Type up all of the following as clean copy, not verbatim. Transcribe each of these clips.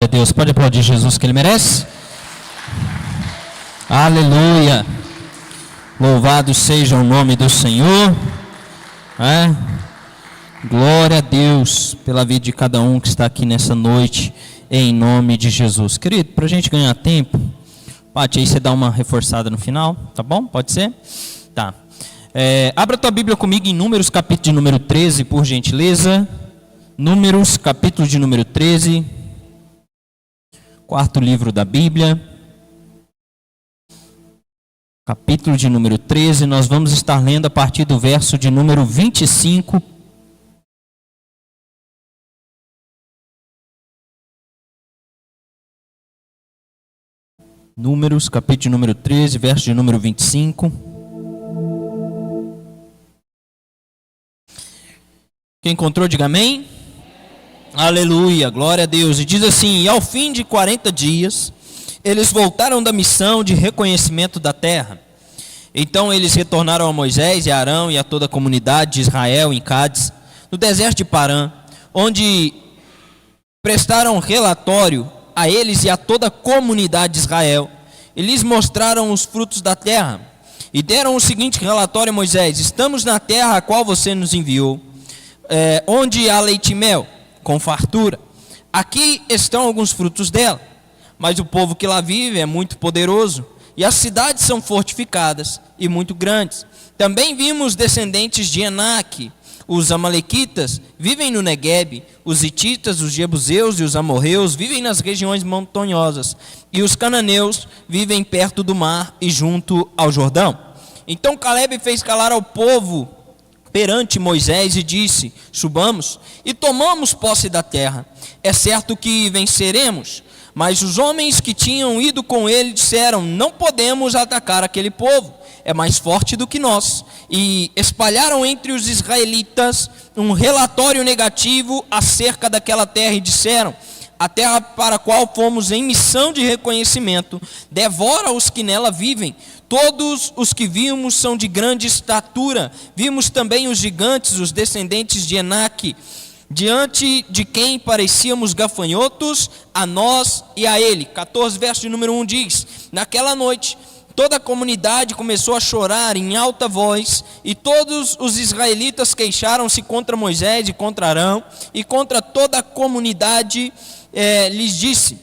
a Deus. Pode aplaudir Jesus que Ele merece. Aleluia. Louvado seja o nome do Senhor. Glória a Deus pela vida de cada um que está aqui nessa noite, em nome de Jesus. Querido, para a gente ganhar tempo, Paty, aí você dá uma reforçada no final, tá bom? Pode ser? Tá. Abra tua Bíblia comigo em Números, capítulo de número 13, por gentileza. Números, capítulo de número 13. Quarto livro da Bíblia. Capítulo de número 13, nós vamos estar lendo a partir do verso de número 25. Números, capítulo de número 13, verso de número 25. Quem encontrou, diga amém. Aleluia, glória a Deus. E diz assim: e ao fim de 40 dias, eles voltaram da missão de reconhecimento da terra. Então eles retornaram a Moisés e a Arão e a toda a comunidade de Israel em Cádiz, no deserto de Parã, onde prestaram relatório a eles e a toda a comunidade de Israel. E lhes mostraram os frutos da terra. E deram o seguinte relatório a Moisés: estamos na terra a qual você nos enviou, onde há leite e mel, com fartura. Aqui estão alguns frutos dela, mas o povo que lá vive é muito poderoso, e as cidades são fortificadas e muito grandes. Também vimos descendentes de Enaque. Os amalequitas vivem no Neguebe, os hititas, os jebuseus e os amorreus vivem nas regiões montanhosas, e os cananeus vivem perto do mar e junto ao Jordão. Então Caleb fez calar ao povo perante Moisés e disse: subamos e tomamos posse da terra. É certo que venceremos. Mas os homens que tinham ido com ele disseram: não podemos atacar aquele povo, é mais forte do que nós. E espalharam entre os israelitas um relatório negativo acerca daquela terra e disseram: a terra para a qual fomos em missão de reconhecimento devora os que nela vivem. Todos os que vimos são de grande estatura. Vimos também os gigantes, os descendentes de Enaque, diante de quem parecíamos gafanhotos, a nós e a ele. 14, verso de número 1 diz: naquela noite toda a comunidade começou a chorar em alta voz, e todos os israelitas queixaram-se contra Moisés e contra Arão, e contra toda a comunidade lhes disse: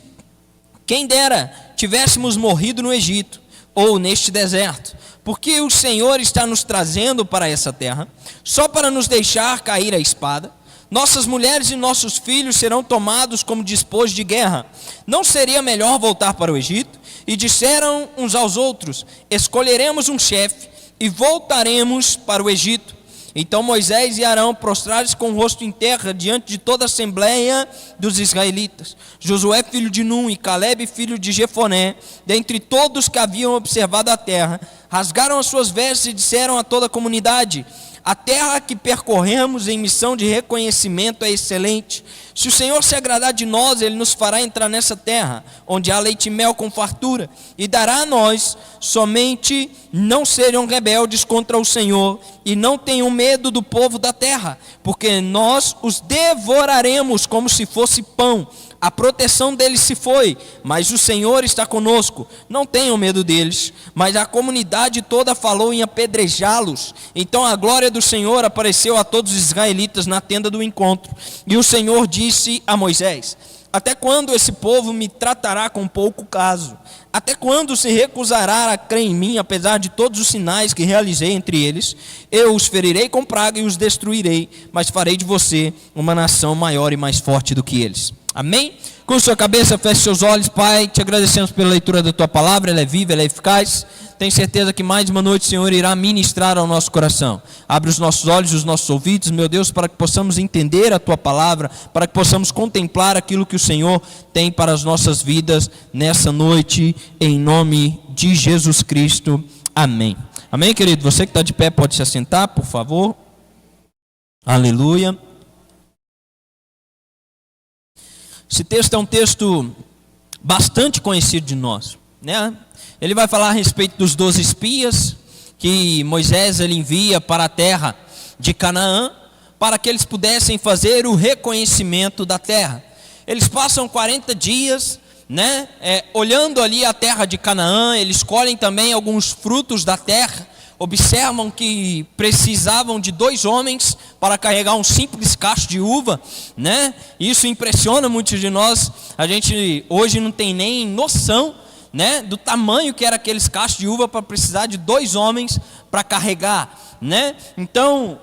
quem dera tivéssemos morrido no Egito, ou neste deserto, porque o Senhor está nos trazendo para essa terra, só para nos deixar cair a espada. Nossas mulheres e nossos filhos serão tomados como despojo de guerra. Não seria melhor voltar para o Egito? E disseram uns aos outros: escolheremos um chefe e voltaremos para o Egito. Então Moisés e Arão prostraram-se com o rosto em terra diante de toda a assembleia dos israelitas. Josué filho de Num e Caleb filho de Jefoné, dentre todos que haviam observado a terra, rasgaram as suas vestes e disseram a toda a comunidade: a terra que percorremos em missão de reconhecimento é excelente. Se o Senhor se agradar de nós, Ele nos fará entrar nessa terra, onde há leite e mel com fartura, e dará a nós. Somente não sejam rebeldes contra o Senhor, e não tenham medo do povo da terra, porque nós os devoraremos como se fosse pão. A proteção deles se foi, mas o Senhor está conosco. Não tenham medo deles. Mas a comunidade toda falou em apedrejá-los. Então a glória do Senhor apareceu a todos os israelitas na tenda do encontro. E o Senhor disse a Moisés: até quando esse povo me tratará com pouco caso? Até quando se recusará a crer em mim, apesar de todos os sinais que realizei entre eles? Eu os ferirei com praga e os destruirei, mas farei de você uma nação maior e mais forte do que eles. Amém? Com sua cabeça, feche seus olhos. Pai, te agradecemos pela leitura da tua palavra. Ela é viva, ela é eficaz. Tenho certeza que mais uma noite o Senhor irá ministrar ao nosso coração. Abre os nossos olhos e os nossos ouvidos, meu Deus, para que possamos entender a tua palavra, para que possamos contemplar aquilo que o Senhor tem para as nossas vidas nessa noite, em nome de Jesus Cristo. Amém. Amém, querido? Você que está de pé pode se assentar, por favor. Aleluia. Esse texto é um texto bastante conhecido de nós, né? Ele vai falar a respeito dos 12 espias que Moisés ele envia para a terra de Canaã, para que eles pudessem fazer o reconhecimento da terra. Eles passam 40 dias, né, olhando ali a terra de Canaã. Eles colhem também alguns frutos da terra. Observam que precisavam de 2 homens para carregar um simples cacho de uva, né? Isso impressiona muitos de nós. A gente hoje não tem nem noção, né, do tamanho que era aqueles cachos de uva para precisar de 2 homens para carregar, né? Então,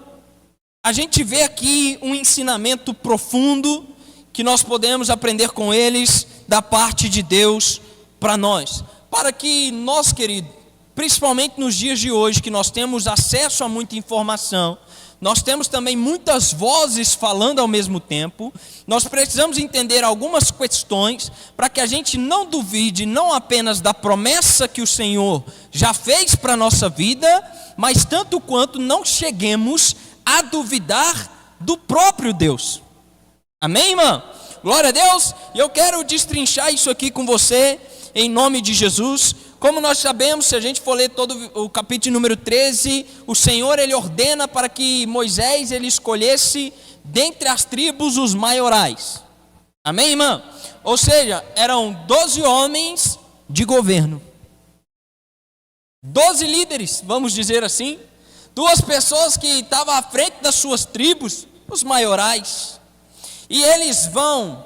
a gente vê aqui um ensinamento profundo que nós podemos aprender com eles da parte de Deus para nós. Para que nós, querido, principalmente nos dias de hoje, que nós temos acesso a muita informação, nós temos também muitas vozes falando ao mesmo tempo, nós precisamos entender algumas questões para que a gente não duvide não apenas da promessa que o Senhor já fez para a nossa vida, mas tanto quanto não cheguemos a duvidar do próprio Deus. Amém, irmão? Glória a Deus. E eu quero destrinchar isso aqui com você, em nome de Jesus. Como nós sabemos, se a gente for ler todo o capítulo número 13, o Senhor, Ele ordena para que Moisés, ele escolhesse dentre as tribos os maiorais. Amém, irmão? Ou seja, eram 12 homens de governo. 12 líderes, vamos dizer assim. 2 pessoas que estavam à frente das suas tribos, os maiorais. E eles vão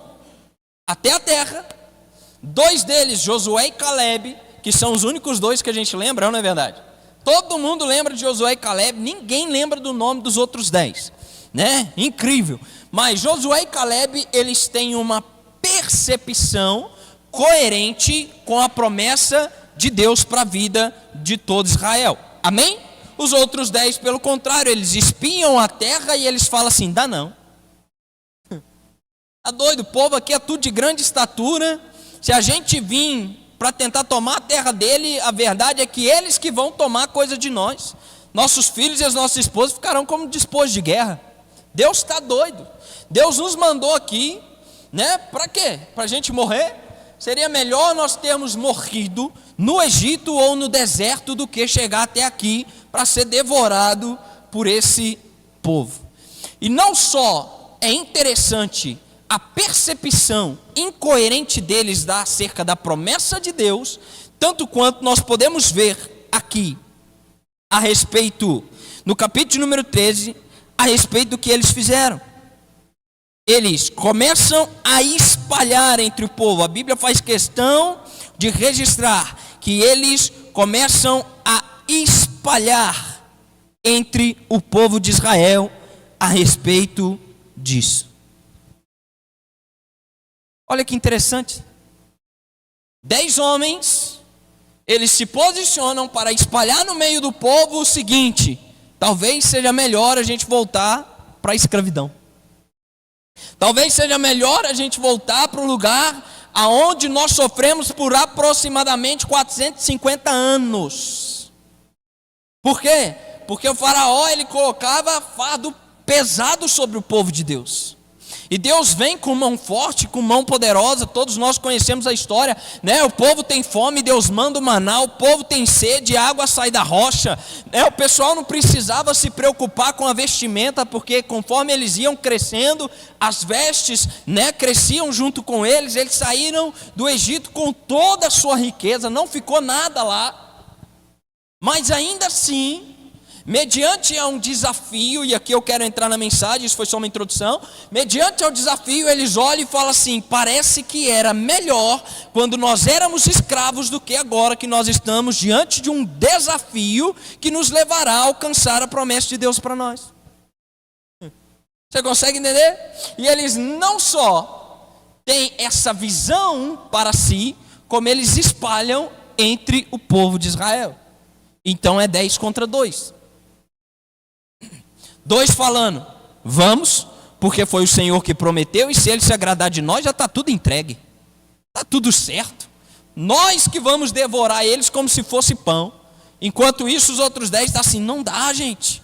até a terra. 2 deles, Josué e Caleb, que são os únicos 2 que a gente lembra, não é verdade? Todo mundo lembra de Josué e Caleb, ninguém lembra do nome dos outros 10, né? Incrível. Mas Josué e Caleb, eles têm uma percepção coerente com a promessa de Deus para a vida de todo Israel. Amém? Os outros 10, pelo contrário, eles espiam a terra e eles falam assim: dá não. Tá doido, o povo aqui é tudo de grande estatura. Se a gente vir para tentar tomar a terra dele, a verdade é que eles que vão tomar coisa de nós. Nossos filhos e as nossas esposas ficarão como dispostos de guerra. Deus está doido. Deus nos mandou aqui, né? Para quê? Para a gente morrer? Seria melhor nós termos morrido no Egito ou no deserto do que chegar até aqui para ser devorado por esse povo. E não só é interessante a percepção incoerente deles acerca da promessa de Deus, tanto quanto nós podemos ver aqui a respeito, no capítulo número 13, a respeito do que eles fizeram. Eles começam a espalhar entre o povo. A Bíblia faz questão de registrar que eles começam a espalhar entre o povo de Israel a respeito disso. Olha que interessante. 10 homens, eles se posicionam para espalhar no meio do povo o seguinte: talvez seja melhor a gente voltar para a escravidão. Talvez seja melhor a gente voltar para o lugar aonde nós sofremos por aproximadamente 450 anos. Por quê? Porque o faraó, ele colocava fardo pesado sobre o povo de Deus. E Deus vem com mão forte, com mão poderosa. Todos nós conhecemos a história, né? O povo tem fome, Deus manda o maná. O povo tem sede, a água sai da rocha, né? O pessoal não precisava se preocupar com a vestimenta, porque conforme eles iam crescendo, as vestes, né, cresciam junto com eles. Eles saíram do Egito com toda a sua riqueza, não ficou nada lá. Mas ainda assim, mediante a um desafio, e aqui eu quero entrar na mensagem, isso foi só uma introdução. Mediante ao desafio, eles olham e falam assim: parece que era melhor quando nós éramos escravos do que agora que nós estamos diante de um desafio que nos levará a alcançar a promessa de Deus para nós. Você consegue entender? E eles não só têm essa visão para si, como eles espalham entre o povo de Israel. Então é 10 contra 2. 2 falando: vamos, porque foi o Senhor que prometeu, e se Ele se agradar de nós, já está tudo entregue, está tudo certo, nós que vamos devorar eles como se fosse pão. Enquanto isso, os outros 10 estão assim: não dá, gente.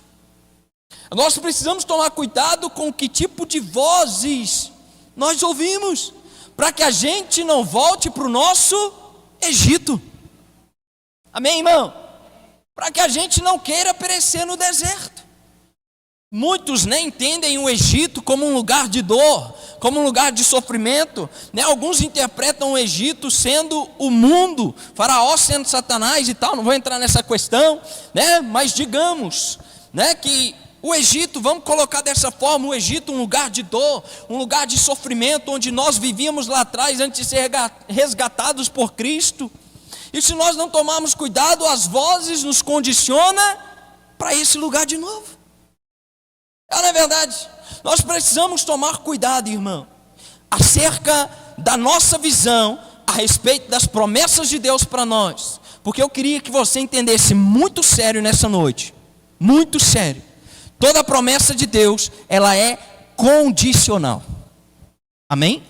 Nós precisamos tomar cuidado com que tipo de vozes nós ouvimos, para que a gente não volte para o nosso Egito. Amém, irmão? Para que a gente não queira perecer no deserto. Muitos nem entendem o Egito como um lugar de dor, como um lugar de sofrimento, né? Alguns interpretam o Egito sendo o mundo, Faraó sendo Satanás e tal, não vou entrar nessa questão, né? Mas digamos, né, que o Egito, vamos colocar dessa forma, o Egito um lugar de dor, um lugar de sofrimento, onde nós vivíamos lá atrás antes de ser resgatados por Cristo. E se nós não tomarmos cuidado, as vozes nos condicionam para esse lugar de novo. Não é verdade? Nós precisamos tomar cuidado, irmão, acerca da nossa visão a respeito das promessas de Deus para nós. Porque eu queria que você entendesse muito sério nessa noite, muito sério. Toda promessa de Deus, ela é condicional. Amém?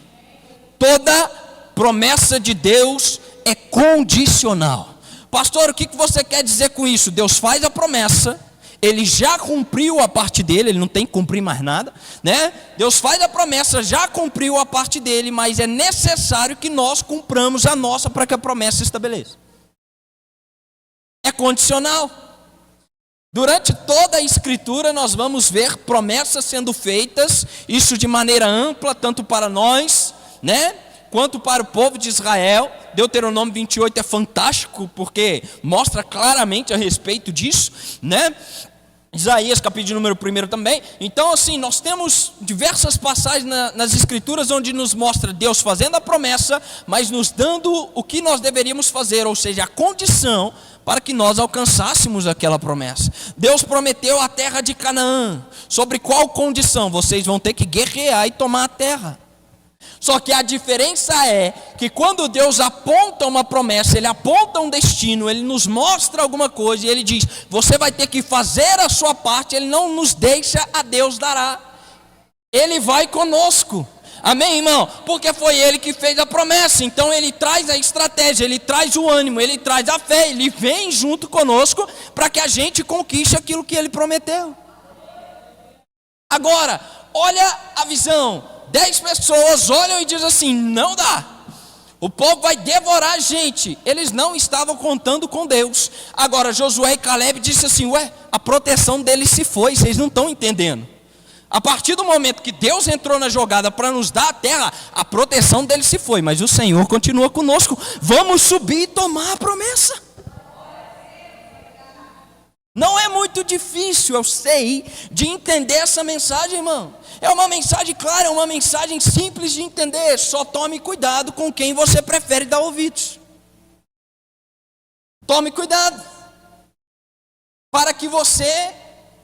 Toda promessa de Deus é condicional. Pastor, o que você quer dizer com isso? Deus faz a promessa, Ele já cumpriu a parte dele, Ele não tem que cumprir mais nada, né? Deus faz a promessa, já cumpriu a parte dele, mas é necessário que nós cumpramos a nossa para que a promessa se estabeleça. É condicional. Durante toda a Escritura nós vamos ver promessas sendo feitas, isso de maneira ampla, tanto para nós, né, quanto para o povo de Israel. Deuteronômio 28 é fantástico, porque mostra claramente a respeito disso, né? Isaías capítulo número 1 também. Então assim, nós temos diversas passagens nas Escrituras onde nos mostra Deus fazendo a promessa, mas nos dando o que nós deveríamos fazer, ou seja, a condição para que nós alcançássemos aquela promessa. Deus prometeu a terra de Canaã. Sobre qual condição? Vocês vão ter que guerrear e tomar a terra. Só que a diferença é que quando Deus aponta uma promessa, Ele aponta um destino, Ele nos mostra alguma coisa e Ele diz, você vai ter que fazer a sua parte. Ele não nos deixa, a Deus dará. Ele vai conosco. Amém, irmão? Porque foi Ele que fez a promessa. Então Ele traz a estratégia, Ele traz o ânimo, Ele traz a fé, Ele vem junto conosco para que a gente conquiste aquilo que Ele prometeu. Agora, olha a visão. 10 pessoas olham e dizem assim, não dá. O povo vai devorar a gente. Eles não estavam contando com Deus. Agora Josué e Caleb disseram assim, a proteção deles se foi, vocês não estão entendendo. A partir do momento que Deus entrou na jogada para nos dar a terra, a proteção dele se foi, mas o Senhor continua conosco. Vamos subir e tomar a promessa. Não é muito difícil, eu sei, de entender essa mensagem, irmão. É uma mensagem clara, é uma mensagem simples de entender. Só tome cuidado com quem você prefere dar ouvidos. Tome cuidado, para que você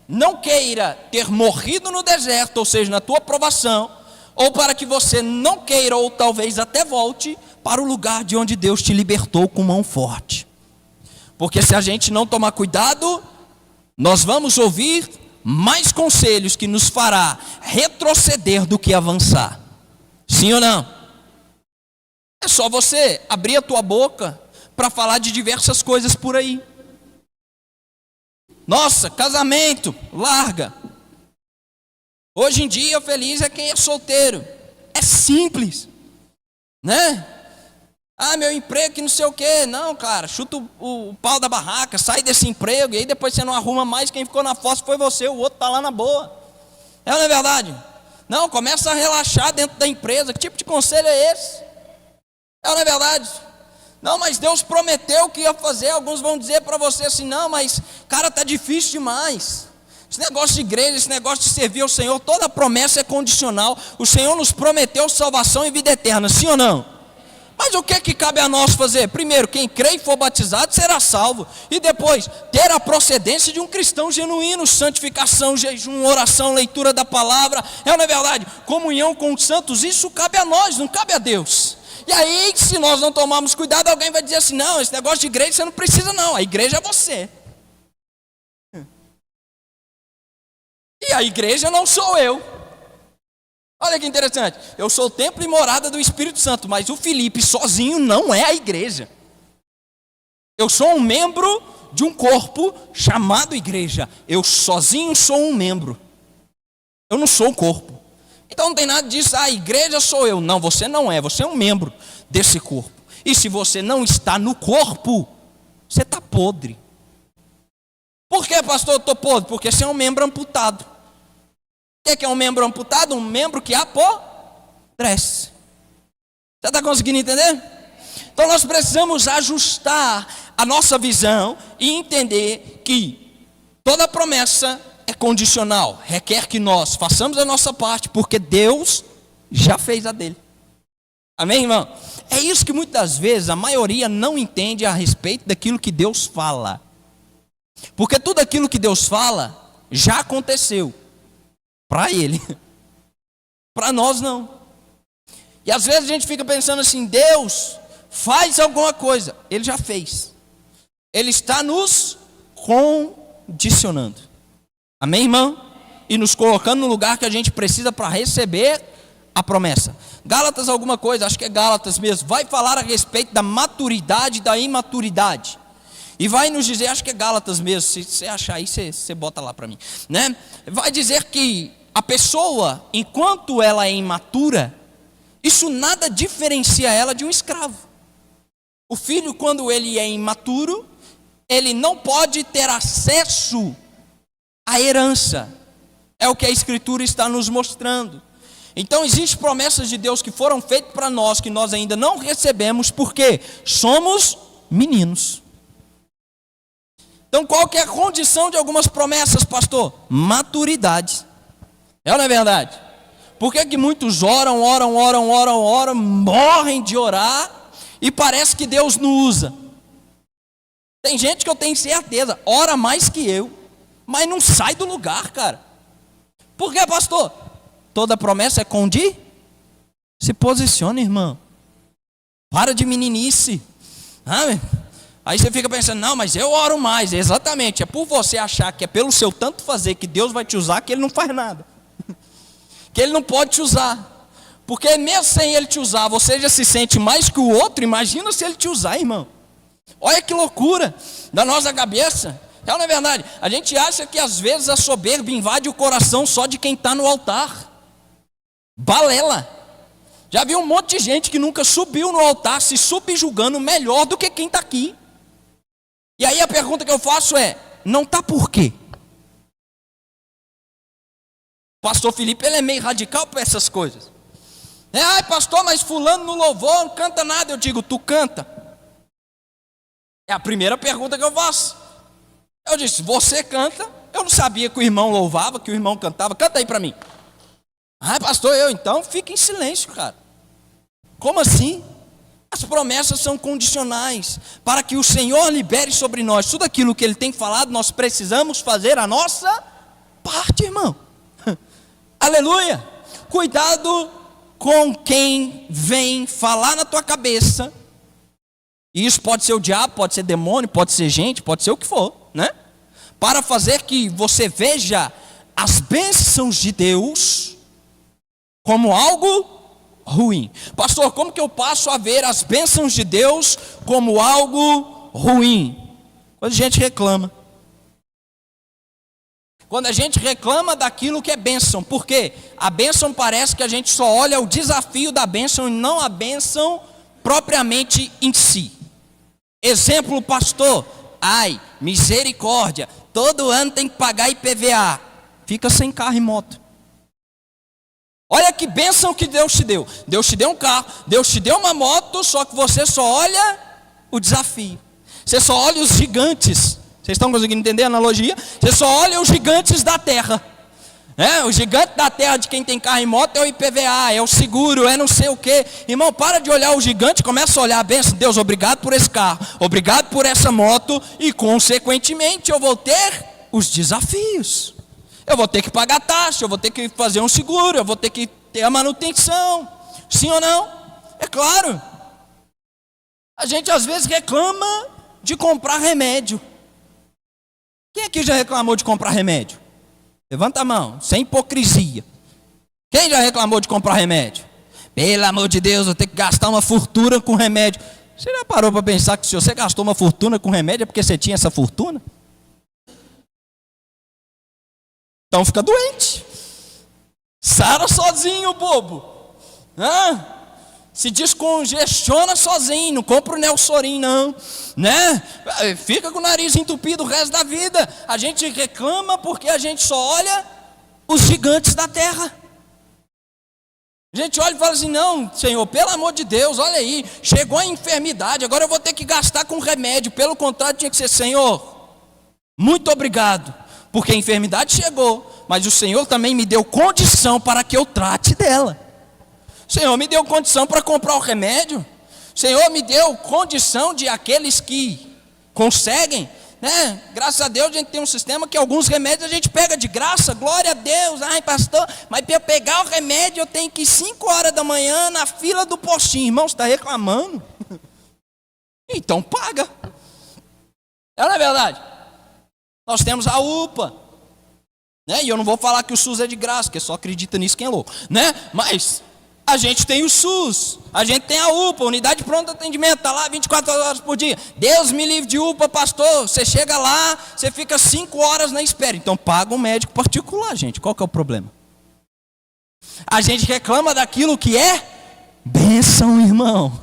não queira ter morrido no deserto, ou seja, na tua provação, ou para que você não queira, ou talvez até volte para o lugar de onde Deus te libertou com mão forte. Porque se a gente não tomar cuidado, nós vamos ouvir mais conselhos que nos fará retroceder do que avançar. Sim ou não? É só você abrir a tua boca para falar de diversas coisas por aí. Nossa, casamento, larga. Hoje em dia, feliz é quem é solteiro. É simples, né? Ah, meu emprego que não sei o quê. Não, cara, chuta o pau da barraca, sai desse emprego, e aí depois você não arruma mais, quem ficou na fossa foi você, o outro está lá na boa. Não é verdade? Não, começa a relaxar dentro da empresa. Que tipo de conselho é esse? Não é verdade? Não, mas Deus prometeu que ia fazer. Alguns vão dizer para você assim, não, mas cara, está difícil demais. Esse negócio de igreja, esse negócio de servir ao Senhor, toda promessa é condicional. O Senhor nos prometeu salvação e vida eterna, sim ou não? Mas o que é que cabe a nós fazer? Primeiro, quem crê e for batizado será salvo. E depois, ter a procedência de um cristão genuíno. Santificação, jejum, oração, leitura da palavra. Não é verdade? Comunhão com os santos. Isso cabe a nós, não cabe a Deus. E aí, se nós não tomarmos cuidado, alguém vai dizer assim, não, esse negócio de igreja você não precisa não. A igreja é você. E a igreja não sou eu. Olha que interessante, eu sou o templo e morada do Espírito Santo, mas o Felipe sozinho não é a igreja. Eu sou um membro de um corpo chamado igreja. Eu sozinho sou um membro. Eu não sou um corpo. Então não tem nada disso, a igreja sou eu. Não, você não é, você é um membro desse corpo. E se você não está no corpo, você está podre. Por que, pastor, eu estou podre? Porque você é um membro amputado. O que é um membro amputado? Um membro que apodrece. Você está conseguindo entender? Então nós precisamos ajustar a nossa visão e entender que toda promessa é condicional, requer que nós façamos a nossa parte, porque Deus já fez a dele. Amém, irmão? É isso que muitas vezes a maioria não entende a respeito daquilo que Deus fala. Porque tudo aquilo que Deus fala já aconteceu para ele. Para nós não. E às vezes a gente fica pensando assim, Deus faz alguma coisa. Ele já fez. Ele está nos condicionando. Amém, irmão? E nos colocando no lugar que a gente precisa para receber a promessa. Gálatas alguma coisa, acho que é Gálatas mesmo, vai falar a respeito da maturidade e da imaturidade. E vai nos dizer, acho que é Gálatas mesmo, se você achar aí, você bota lá para mim, né? Vai dizer que a pessoa, enquanto ela é imatura, isso nada diferencia ela de um escravo. O filho, quando ele é imaturo, ele não pode ter acesso à herança. É o que a Escritura está nos mostrando. Então existem promessas de Deus que foram feitas para nós, que nós ainda não recebemos, porque somos meninos. Então qual que é a condição de algumas promessas, pastor? Maturidade. É ou não é verdade? Por que que muitos oram, morrem de orar, e parece que Deus não usa? Tem gente que eu tenho certeza, ora mais que eu, mas não sai do lugar, cara. Por que, pastor? Toda promessa é condicional. Se posiciona, irmão. Para de meninice. Aí você fica pensando, não, mas eu oro mais. Exatamente, é por você achar que é pelo seu tanto fazer que Deus vai te usar, que Ele não faz nada. Que Ele não pode te usar. Porque mesmo sem Ele te usar, você já se sente mais que o outro. Imagina se Ele te usar, irmão. Olha que loucura da nossa cabeça. É ou não é verdade? A gente acha que às vezes a soberba invade o coração só de quem está no altar. Balela. Já vi um monte de gente que nunca subiu no altar se subjugando melhor do que quem está aqui. E aí a pergunta que eu faço é, não está por quê? O pastor Felipe, ele é meio radical para essas coisas. Ai pastor, mas fulano no louvor não canta nada. Eu digo, tu canta? É a primeira pergunta que eu faço. Eu disse, você canta? Eu não sabia que o irmão louvava, que o irmão cantava. Canta aí para mim. Pastor, eu então? Fica em silêncio, cara. Como assim? As promessas são condicionais. Para que o Senhor libere sobre nós tudo aquilo que Ele tem falado, nós precisamos fazer a nossa parte, irmão. Aleluia. Cuidado com quem vem falar na tua cabeça. E isso pode ser o diabo, pode ser demônio, pode ser gente, pode ser o que for, né? Para fazer que você veja as bênçãos de Deus como algo ruim. Pastor, como que eu passo a ver as bênçãos de Deus como algo ruim? Quando a gente reclama. Quando a gente reclama daquilo que é bênção. Por quê? A bênção parece que a gente só olha o desafio da bênção e não a bênção propriamente em si. Exemplo, pastor. Ai, misericórdia. Todo ano tem que pagar IPVA. Fica sem carro e moto. Olha que bênção que Deus te deu. Deus te deu um carro, Deus te deu uma moto, só que você só olha o desafio. Você só olha os gigantes. Vocês estão conseguindo entender a analogia? Você só olha os gigantes da terra. O gigante da terra de quem tem carro e moto é o IPVA, é o seguro, é não sei o quê. Irmão, para de olhar o gigante, começa a olhar a bênção. Deus, obrigado por esse carro, obrigado por essa moto. E consequentemente eu vou ter os desafios. Eu vou ter que pagar taxa, eu vou ter que fazer um seguro, eu vou ter que ter a manutenção. Sim ou não? É claro. A gente às vezes reclama de comprar remédio. Quem aqui já reclamou de comprar remédio? Levanta a mão, sem hipocrisia. Quem já reclamou de comprar remédio? Pelo amor de Deus, eu tenho que gastar uma fortuna com remédio. Você já parou para pensar que se você gastou uma fortuna com remédio é porque você tinha essa fortuna? Então fica doente. Sara sozinho, bobo. Se descongestiona sozinho, não compra o Nelsorin não, né? Fica com o nariz entupido o resto da vida. A gente reclama porque a gente só olha os gigantes da terra. A gente olha e fala assim: não, Senhor, pelo amor de Deus, olha aí, chegou a enfermidade, agora eu vou ter que gastar com remédio. Pelo contrário, tinha que ser: Senhor, muito obrigado, porque a enfermidade chegou, mas o Senhor também me deu condição para que eu trate dela. O Senhor me deu condição para comprar o remédio. O Senhor me deu condição de aqueles que conseguem, né? Graças a Deus a gente tem um sistema que alguns remédios a gente pega de graça, glória a Deus. Ai, pastor, mas para eu pegar o remédio eu tenho que ir 5 horas da manhã na fila do postinho. Irmão, você está reclamando? Então paga. Não é verdade? Nós temos a UPA, né? E eu não vou falar que o SUS é de graça, porque só acredita nisso quem é louco, né? Mas a gente tem o SUS, a gente tem a UPA, Unidade de Pronto Atendimento, está lá 24 horas por dia. Deus me livre de UPA, pastor. Você chega lá, você fica 5 horas na espera. Então paga um médico particular, gente. Qual que é o problema? A gente reclama daquilo que é bênção, irmão.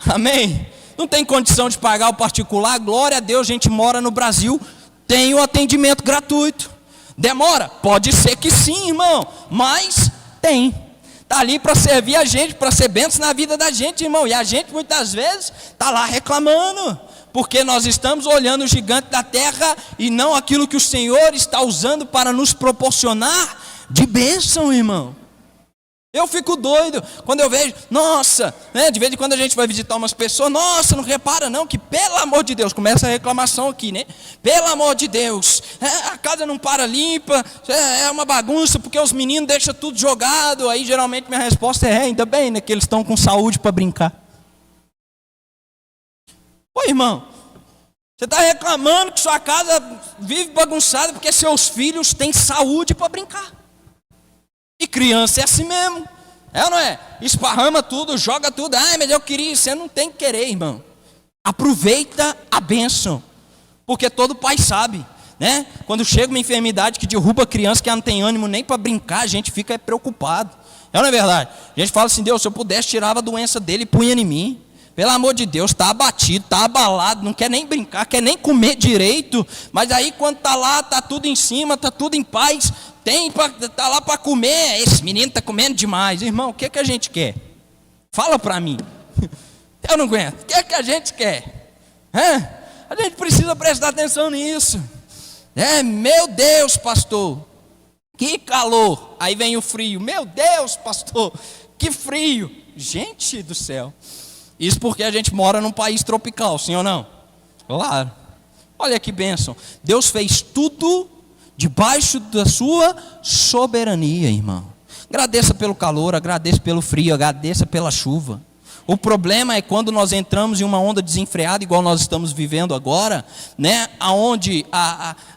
Amém? Não tem condição de pagar o particular, glória a Deus, a gente mora no Brasil, tem o atendimento gratuito. Demora? Pode ser que sim, irmão, mas tem. Está ali para servir a gente, para ser bênção na vida da gente, irmão. E a gente muitas vezes está lá reclamando, porque nós estamos olhando o gigante da terra e não aquilo que o Senhor está usando para nos proporcionar de bênção, irmão. Eu fico doido quando eu vejo, nossa, né, de vez em quando a gente vai visitar umas pessoas, nossa, não repara não, que pelo amor de Deus, começa a reclamação aqui, né? Pelo amor de Deus, a casa não para limpa, é uma bagunça, porque os meninos deixam tudo jogado. Aí geralmente minha resposta é: ainda bem, né, que eles estão com saúde para brincar. Ô irmão, você está reclamando que sua casa vive bagunçada porque seus filhos têm saúde para brincar. E criança é assim mesmo, é ou não é? Esparrama tudo, joga tudo. Ai, mas eu queria. Você não tem que querer, irmão. Aproveita a bênção, porque todo pai sabe, né? Quando chega uma enfermidade que derruba a criança, que ela não tem ânimo nem para brincar, a gente fica preocupado. É ou não é verdade? A gente fala assim: Deus, se eu pudesse, tirava a doença dele e punha em mim. Pelo amor de Deus, está abatido, está abalado, não quer nem brincar, quer nem comer direito. Mas aí quando está lá, está tudo em cima, está tudo em paz, está lá para comer. Esse menino está comendo demais. Irmão, o que a gente quer? Fala para mim. Eu não aguento. O que a gente quer? A gente precisa prestar atenção nisso. Meu Deus, pastor, que calor. Aí vem o frio. Meu Deus, pastor, que frio. Gente do céu. Isso porque a gente mora num país tropical, sim ou não? Claro. Olha que bênção. Deus fez tudo debaixo da sua soberania, irmão. Agradeça pelo calor, agradeça pelo frio, agradeça pela chuva. O problema é quando nós entramos em uma onda desenfreada, igual nós estamos vivendo agora, né? Onde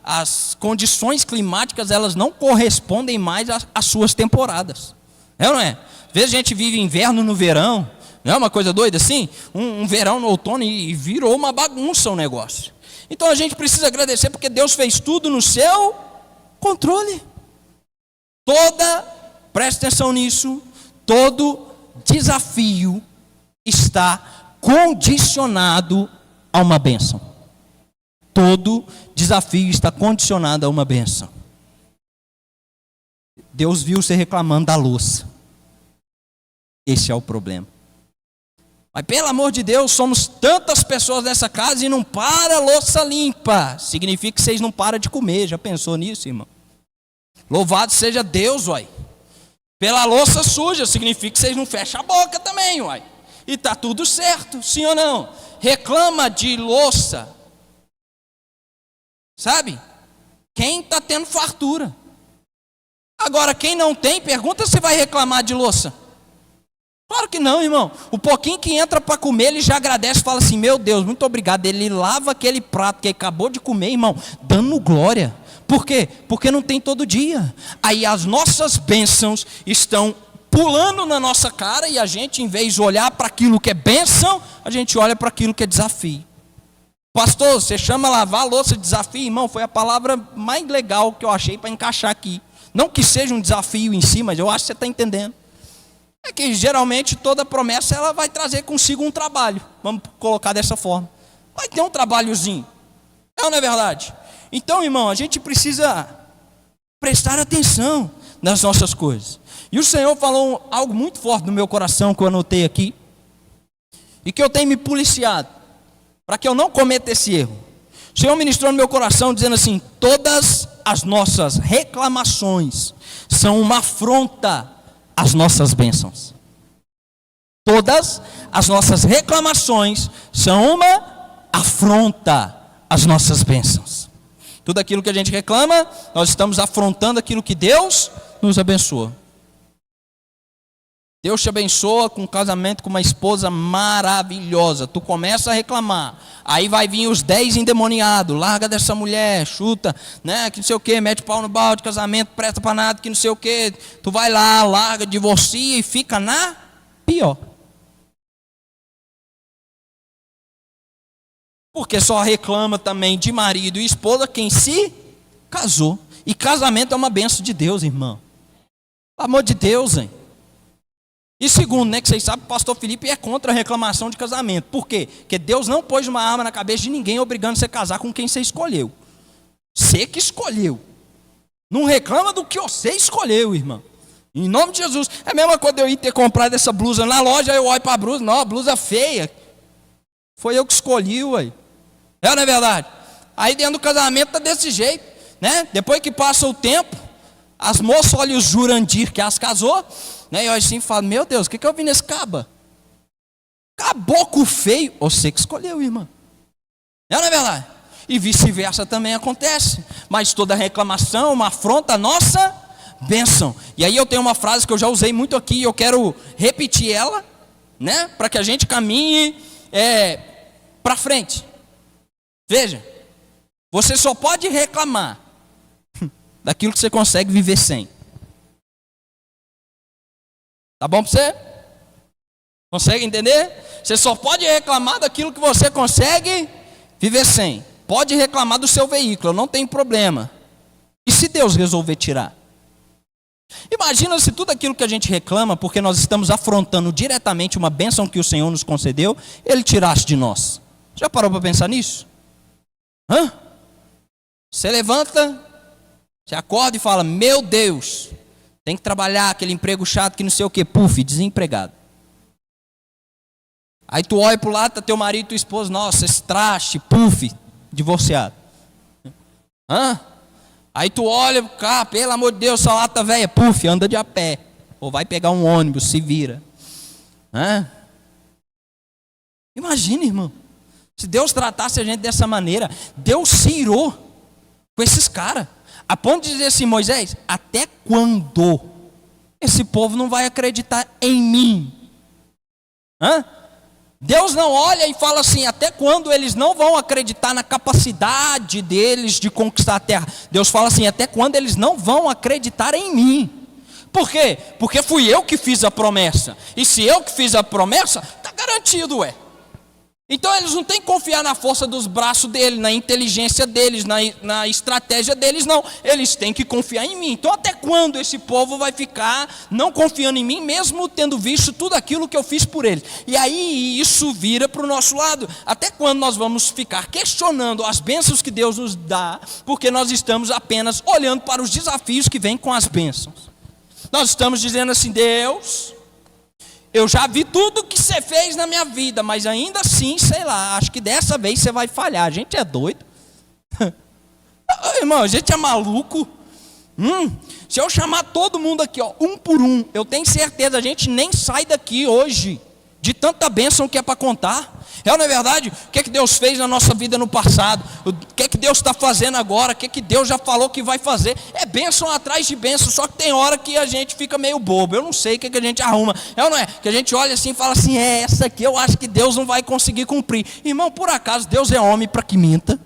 as condições climáticas elas não correspondem mais às suas temporadas. É ou não é? Às vezes a gente vive inverno no verão. Não é uma coisa doida assim? Um verão no outono e virou uma bagunça o negócio. Então a gente precisa agradecer porque Deus fez tudo no seu controle. Preste atenção nisso, todo desafio está condicionado a uma bênção. Todo desafio está condicionado a uma bênção. Deus viu você reclamando da louça. Esse é o problema. Mas pelo amor de Deus, somos tantas pessoas nessa casa e não para a louça limpa. Significa que vocês não param de comer. Já pensou nisso, irmão? Louvado seja Deus, uai. Pela louça suja, significa que vocês não fecham a boca também, uai. E está tudo certo, sim ou não? Reclama de louça. Sabe? Quem está tendo fartura. Agora, quem não tem, pergunta se vai reclamar de louça. Claro que não, irmão. O pouquinho que entra para comer, ele já agradece e fala assim: meu Deus, muito obrigado. Ele lava aquele prato que ele acabou de comer, irmão, dando glória. Por quê? Porque não tem todo dia. Aí as nossas bênçãos estão pulando na nossa cara e a gente, em vez de olhar para aquilo que é bênção, a gente olha para aquilo que é desafio. Pastor, você chama lavar a louça de desafio? Irmão, foi a palavra mais legal que eu achei para encaixar aqui. Não que seja um desafio em si, mas eu acho que você está entendendo. É que geralmente toda promessa ela vai trazer consigo um trabalho. Vamos colocar dessa forma. Vai ter um trabalhozinho. É ou não é verdade? Então, irmão, a gente precisa prestar atenção. nas nossas coisas. E o Senhor falou algo muito forte no meu coração, que eu anotei aqui, e que eu tenho me policiado, para que eu não cometa esse erro. O Senhor ministrou no meu coração, dizendo assim: todas as nossas reclamações são uma afronta às nossas bênçãos. Todas as nossas reclamações são uma afronta às nossas bênçãos. Tudo aquilo que a gente reclama, nós estamos afrontando aquilo que Deus nos abençoa. Deus te abençoa com um casamento com uma esposa maravilhosa. Tu começa a reclamar, aí vai vir os 10 endemoniados: larga dessa mulher, chuta, né, que não sei o que, mete pau no balde, casamento presta para nada, que não sei o que. Tu vai lá, larga, divorcia e fica na pior. Porque só reclama também de marido e esposa quem se casou. E casamento é uma bênção de Deus, irmão. Pelo amor de Deus, hein? E segundo, né, que vocês sabem, o pastor Felipe é contra a reclamação de casamento. Por quê? Porque Deus não pôs uma arma na cabeça de ninguém obrigando você a casar com quem você escolheu. Você que escolheu. Não reclama do que você escolheu, irmão. Em nome de Jesus. É a mesma coisa de eu ir ter comprado essa blusa na loja, eu olho para a blusa, não, blusa feia. Foi eu que escolhi, ué. Não é verdade? Aí dentro do casamento tá desse jeito, né? Depois que passa o tempo, as moças olham os Jurandir que as casou, né? E eu assim falo: meu Deus, o que eu vi nesse caba? Caboclo feio. Você que escolheu, irmã. Não é verdade? E vice-versa também acontece. Mas toda reclamação é uma afronta à nossa bênção. E aí eu tenho uma frase que eu já usei muito aqui, e eu quero repetir ela, né? Para que a gente caminhe para frente. Veja, você só pode reclamar daquilo que você consegue viver sem. Tá bom para você? Consegue entender? Você só pode reclamar daquilo que você consegue viver sem. Pode reclamar do seu veículo, não tem problema. E se Deus resolver tirar? Imagina se tudo aquilo que a gente reclama, porque nós estamos afrontando diretamente uma bênção que o Senhor nos concedeu, Ele tirasse de nós. Já parou para pensar nisso? Você levanta, você acorda e fala: meu Deus, tem que trabalhar aquele emprego chato que não sei o que, puf, desempregado. Aí tu olha para o lado, tá teu marido e tua esposa: nossa, esse traste, puf, divorciado. Aí tu olha, cara, pelo amor de Deus, essa lata velha, puf, anda de a pé, ou vai pegar um ônibus, se vira. Imagina, irmão. Se Deus tratasse a gente dessa maneira, Deus se irou com esses caras, a ponto de dizer assim: Moisés, até quando esse povo não vai acreditar em mim? Deus não olha e fala assim: até quando eles não vão acreditar na capacidade deles de conquistar a terra? Deus fala assim: até quando eles não vão acreditar em mim? Por quê? Porque fui eu que fiz a promessa, e se eu que fiz a promessa, está garantido, ué. Então eles não têm que confiar na força dos braços deles, na inteligência deles, na estratégia deles, não. Eles têm que confiar em mim. Então até quando esse povo vai ficar não confiando em mim, mesmo tendo visto tudo aquilo que eu fiz por eles? E aí isso vira para o nosso lado. Até quando nós vamos ficar questionando as bênçãos que Deus nos dá, porque nós estamos apenas olhando para os desafios que vêm com as bênçãos? Nós estamos dizendo assim: Deus, eu já vi tudo que você fez na minha vida, mas ainda assim, sei lá, acho que dessa vez você vai falhar. A gente é doido. Irmão, a gente é maluco. Se eu chamar todo mundo aqui, ó, um por um, eu tenho certeza, a gente nem sai daqui hoje, de tanta bênção que é para contar. Não é verdade? O que Deus fez na nossa vida no passado? O que Deus está fazendo agora? O que Deus já falou que vai fazer? É bênção atrás de bênção. Só que tem hora que a gente fica meio bobo. Eu não sei o que a gente arruma. Não é? Que a gente olha assim e fala assim: essa aqui eu acho que Deus não vai conseguir cumprir. Irmão, por acaso Deus é homem para que minta?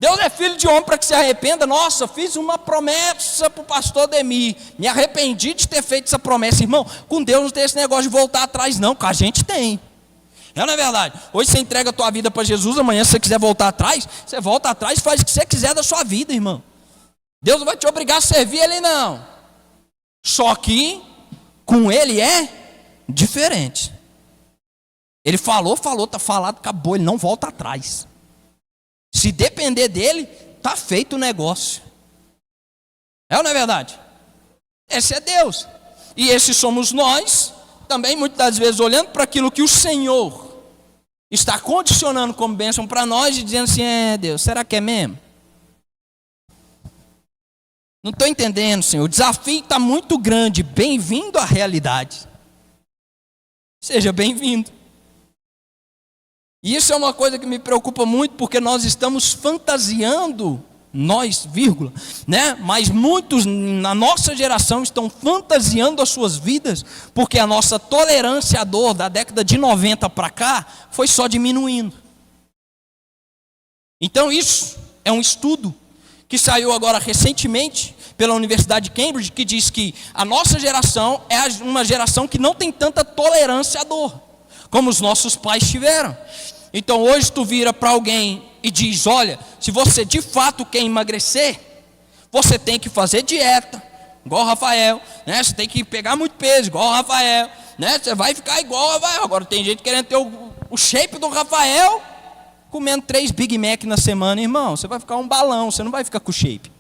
Deus é filho de homem para que se arrependa? Nossa, fiz uma promessa para o pastor Demir, me arrependi de ter feito essa promessa. Irmão, com Deus não tem esse negócio de voltar atrás não, com a gente tem. Não é verdade? Hoje você entrega a tua vida para Jesus, amanhã se você quiser voltar atrás, você volta atrás e faz o que você quiser da sua vida, irmão. Deus não vai te obrigar a servir Ele não. Só que com Ele é diferente. Ele falou, está falado, acabou, Ele não volta atrás. Se depender dEle, está feito o negócio. É ou não é verdade? Esse é Deus. E esses somos nós, também muitas das vezes olhando para aquilo que o Senhor está condicionando como bênção para nós e dizendo assim, Deus, será que é mesmo? Não estou entendendo, Senhor. O desafio está muito grande. Bem-vindo à realidade. Seja bem-vindo. E isso é uma coisa que me preocupa muito, porque nós estamos fantasiando, nós, vírgula, né? Mas muitos na nossa geração estão fantasiando as suas vidas, porque a nossa tolerância à dor da década de 90 para cá foi só diminuindo. Então isso é um estudo que saiu agora recentemente pela Universidade de Cambridge, que diz que a nossa geração é uma geração que não tem tanta tolerância à dor, como os nossos pais tiveram. Então hoje tu vira para alguém e diz, olha, se você de fato quer emagrecer, você tem que fazer dieta, igual o Rafael, né? Você tem que pegar muito peso, igual o Rafael, né? Você vai ficar igual o Rafael. Agora tem gente querendo ter o shape do Rafael, comendo 3 Big Mac na semana, irmão, você vai ficar um balão, você não vai ficar com shape.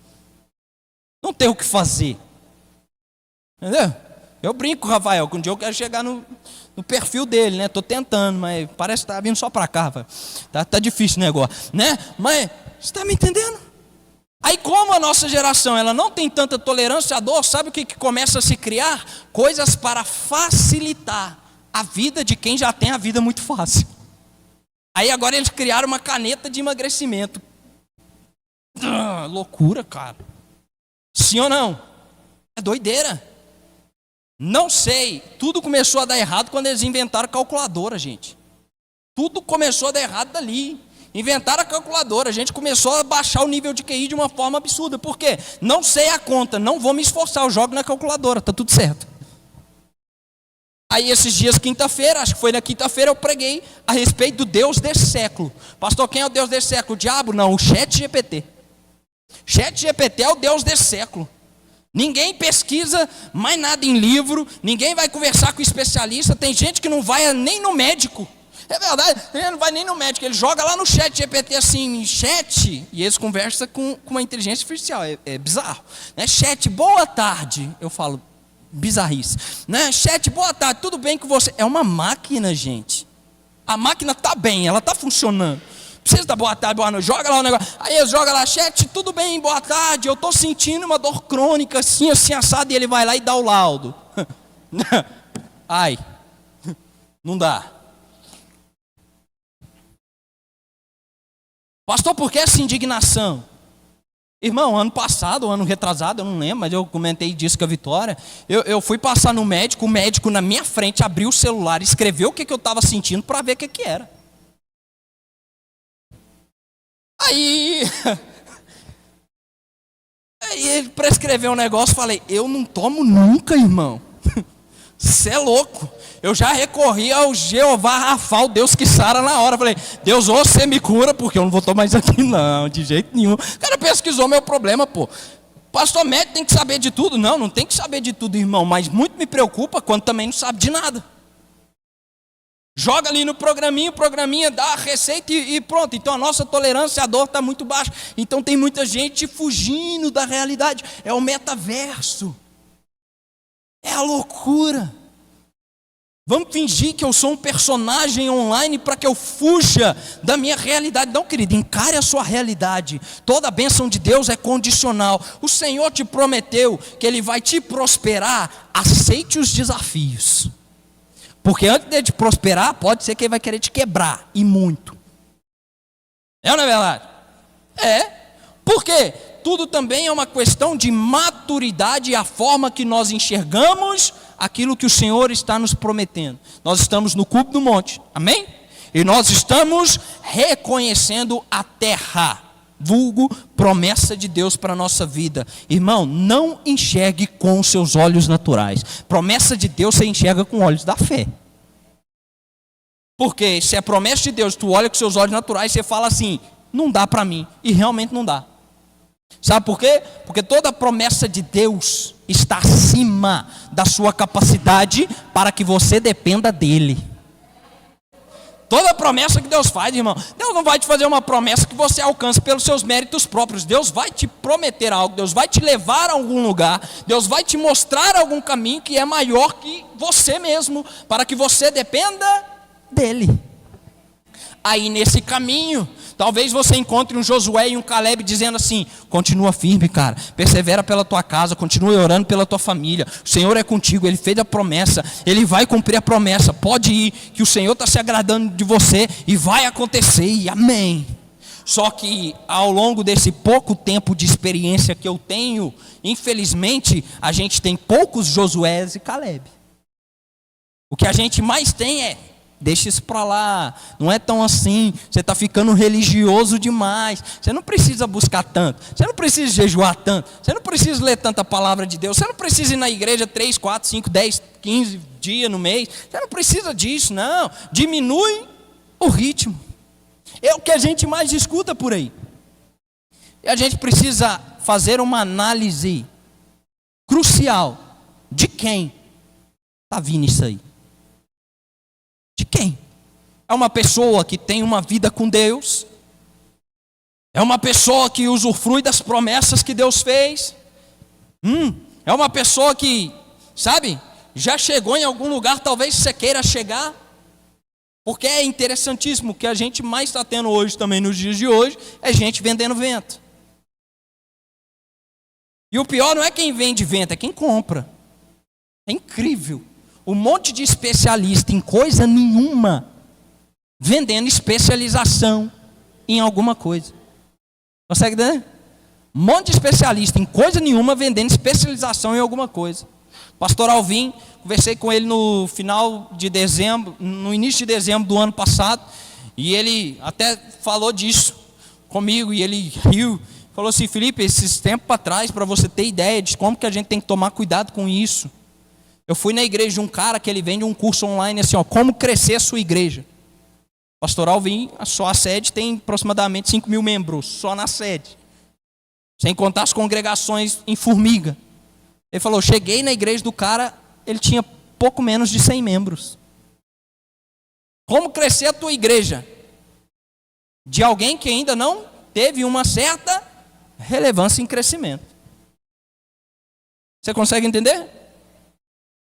Não tem o que fazer. Entendeu? Eu brinco com o Rafael, que um dia eu quero chegar no perfil dele, né? Estou tentando, mas parece que está vindo só para cá, Rafael. Tá difícil o negócio, né? Mas, você está me entendendo? Aí como a nossa geração, ela não tem tanta tolerância à dor, sabe o que começa a se criar? Coisas para facilitar a vida de quem já tem a vida muito fácil. Aí agora eles criaram uma caneta de emagrecimento. Loucura, cara. Sim ou não? É doideira. Não sei. Tudo começou a dar errado quando eles inventaram calculadora, gente. Tudo começou a dar errado dali. Inventaram a calculadora. A gente começou a baixar o nível de QI de uma forma absurda. Por quê? Não sei a conta. Não vou me esforçar. Eu jogo na calculadora. Tá tudo certo. Aí esses dias, quinta-feira, acho que foi na quinta-feira, eu preguei a respeito do Deus desse século. Pastor, quem é o Deus desse século? O diabo? Não, o ChatGPT. ChatGPT é o Deus desse século. Ninguém pesquisa mais nada em livro, ninguém vai conversar com especialista, tem gente que não vai nem no médico. É verdade, ele não vai nem no médico, ele joga lá no ChatGPT assim, chat, e eles conversam com uma inteligência artificial, é bizarro. Né? Chat, boa tarde, eu falo, bizarrice. Né? Chat, boa tarde, tudo bem com você? É uma máquina, gente. A máquina está bem, ela está funcionando. Precisa dar boa tarde, boa noite, joga lá o negócio. Aí eles jogam lá, chat, tudo bem, boa tarde, eu estou sentindo uma dor crônica, assim, assado, e ele vai lá e dá o laudo. Ai, não dá. Pastor, por que essa indignação? Irmão, ano passado, ano retrasado, eu não lembro, mas eu comentei disso com a Vitória. Eu fui passar no médico, o médico na minha frente abriu o celular, escreveu o que eu estava sentindo para ver o que era. Aí ele prescreveu um negócio, falei, eu não tomo nunca, irmão. Você é louco. Eu já recorri ao Jeová Rafa, o Deus que sara na hora. Falei, Deus, ou você me cura, porque eu não vou tomar isso aqui não, de jeito nenhum. O cara pesquisou meu problema, pô. Pastor médico tem que saber de tudo. Não tem que saber de tudo, irmão. Mas muito me preocupa quando também não sabe de nada. Joga ali no programinha dá a receita e pronto. Então a nossa tolerância à dor está muito baixa. Então tem muita gente fugindo da realidade. É o metaverso. É a loucura. Vamos fingir que eu sou um personagem online para que eu fuja da minha realidade. Não, querido, encare a sua realidade. Toda a bênção de Deus é condicional. O Senhor te prometeu que Ele vai te prosperar. Aceite os desafios. Porque antes de te prosperar, pode ser que Ele vai querer te quebrar, e muito. É ou não é verdade? É. Por quê? Tudo também é uma questão de maturidade e a forma que nós enxergamos aquilo que o Senhor está nos prometendo. Nós estamos no cume do monte, amém? E nós estamos reconhecendo a terra, vulgo promessa de Deus para a nossa vida. Irmão, não enxergue com os seus olhos naturais. Promessa de Deus você enxerga com olhos da fé. Porque se é promessa de Deus, tu olha com seus olhos naturais, você fala assim, não dá para mim. E realmente não dá. Sabe por quê? Porque toda promessa de Deus está acima da sua capacidade para que você dependa dele. Toda promessa que Deus faz, irmão, Deus não vai te fazer uma promessa que você alcance pelos seus méritos próprios. Deus vai te prometer algo, Deus vai te levar a algum lugar, Deus vai te mostrar algum caminho que é maior que você mesmo, para que você dependa dele. Aí nesse caminho, talvez você encontre um Josué e um Caleb dizendo assim: continua firme, cara, persevera pela tua casa, continue orando pela tua família, o Senhor é contigo, Ele fez a promessa, Ele vai cumprir a promessa, pode ir, que o Senhor está se agradando de você e vai acontecer, e amém. Só que ao longo desse pouco tempo de experiência que eu tenho, infelizmente, a gente tem poucos Josués e Caleb. O que a gente mais tem é: deixa isso para lá, não é tão assim, você está ficando religioso demais, você não precisa buscar tanto, você não precisa jejuar tanto, você não precisa ler tanta palavra de Deus, você não precisa ir na igreja 3, 4, 5, 10, 15 dias no mês, você não precisa disso, não, diminui o ritmo. É o que a gente mais escuta por aí. E a gente precisa fazer uma análise crucial de quem está vindo isso aí. De quem? É uma pessoa que tem uma vida com Deus? É uma pessoa que usufrui das promessas que Deus fez? É uma pessoa que, sabe, já chegou em algum lugar, talvez você queira chegar? Porque é interessantíssimo, o que a gente mais está tendo hoje também nos dias de hoje, é gente vendendo vento. E o pior não é quem vende vento, é quem compra. É incrível. Um monte de especialista em coisa nenhuma, vendendo especialização em alguma coisa. Consegue entender? Um monte de especialista em coisa nenhuma, vendendo especialização em alguma coisa. Pastor Alvim, conversei com ele no final de dezembro, no início de dezembro do ano passado, e ele até falou disso comigo, e ele riu, falou assim: Felipe, esses tempos para trás, para você ter ideia de como que a gente tem que tomar cuidado com isso, eu fui na igreja de um cara que ele vende um curso online assim, ó, como crescer a sua igreja. Pastor Alvim, só a sede tem aproximadamente 5 mil membros, só na sede. Sem contar as congregações em formiga. Ele falou: cheguei na igreja do cara, ele tinha pouco menos de 100 membros. Como crescer a tua igreja? De alguém que ainda não teve uma certa relevância em crescimento. Você consegue entender?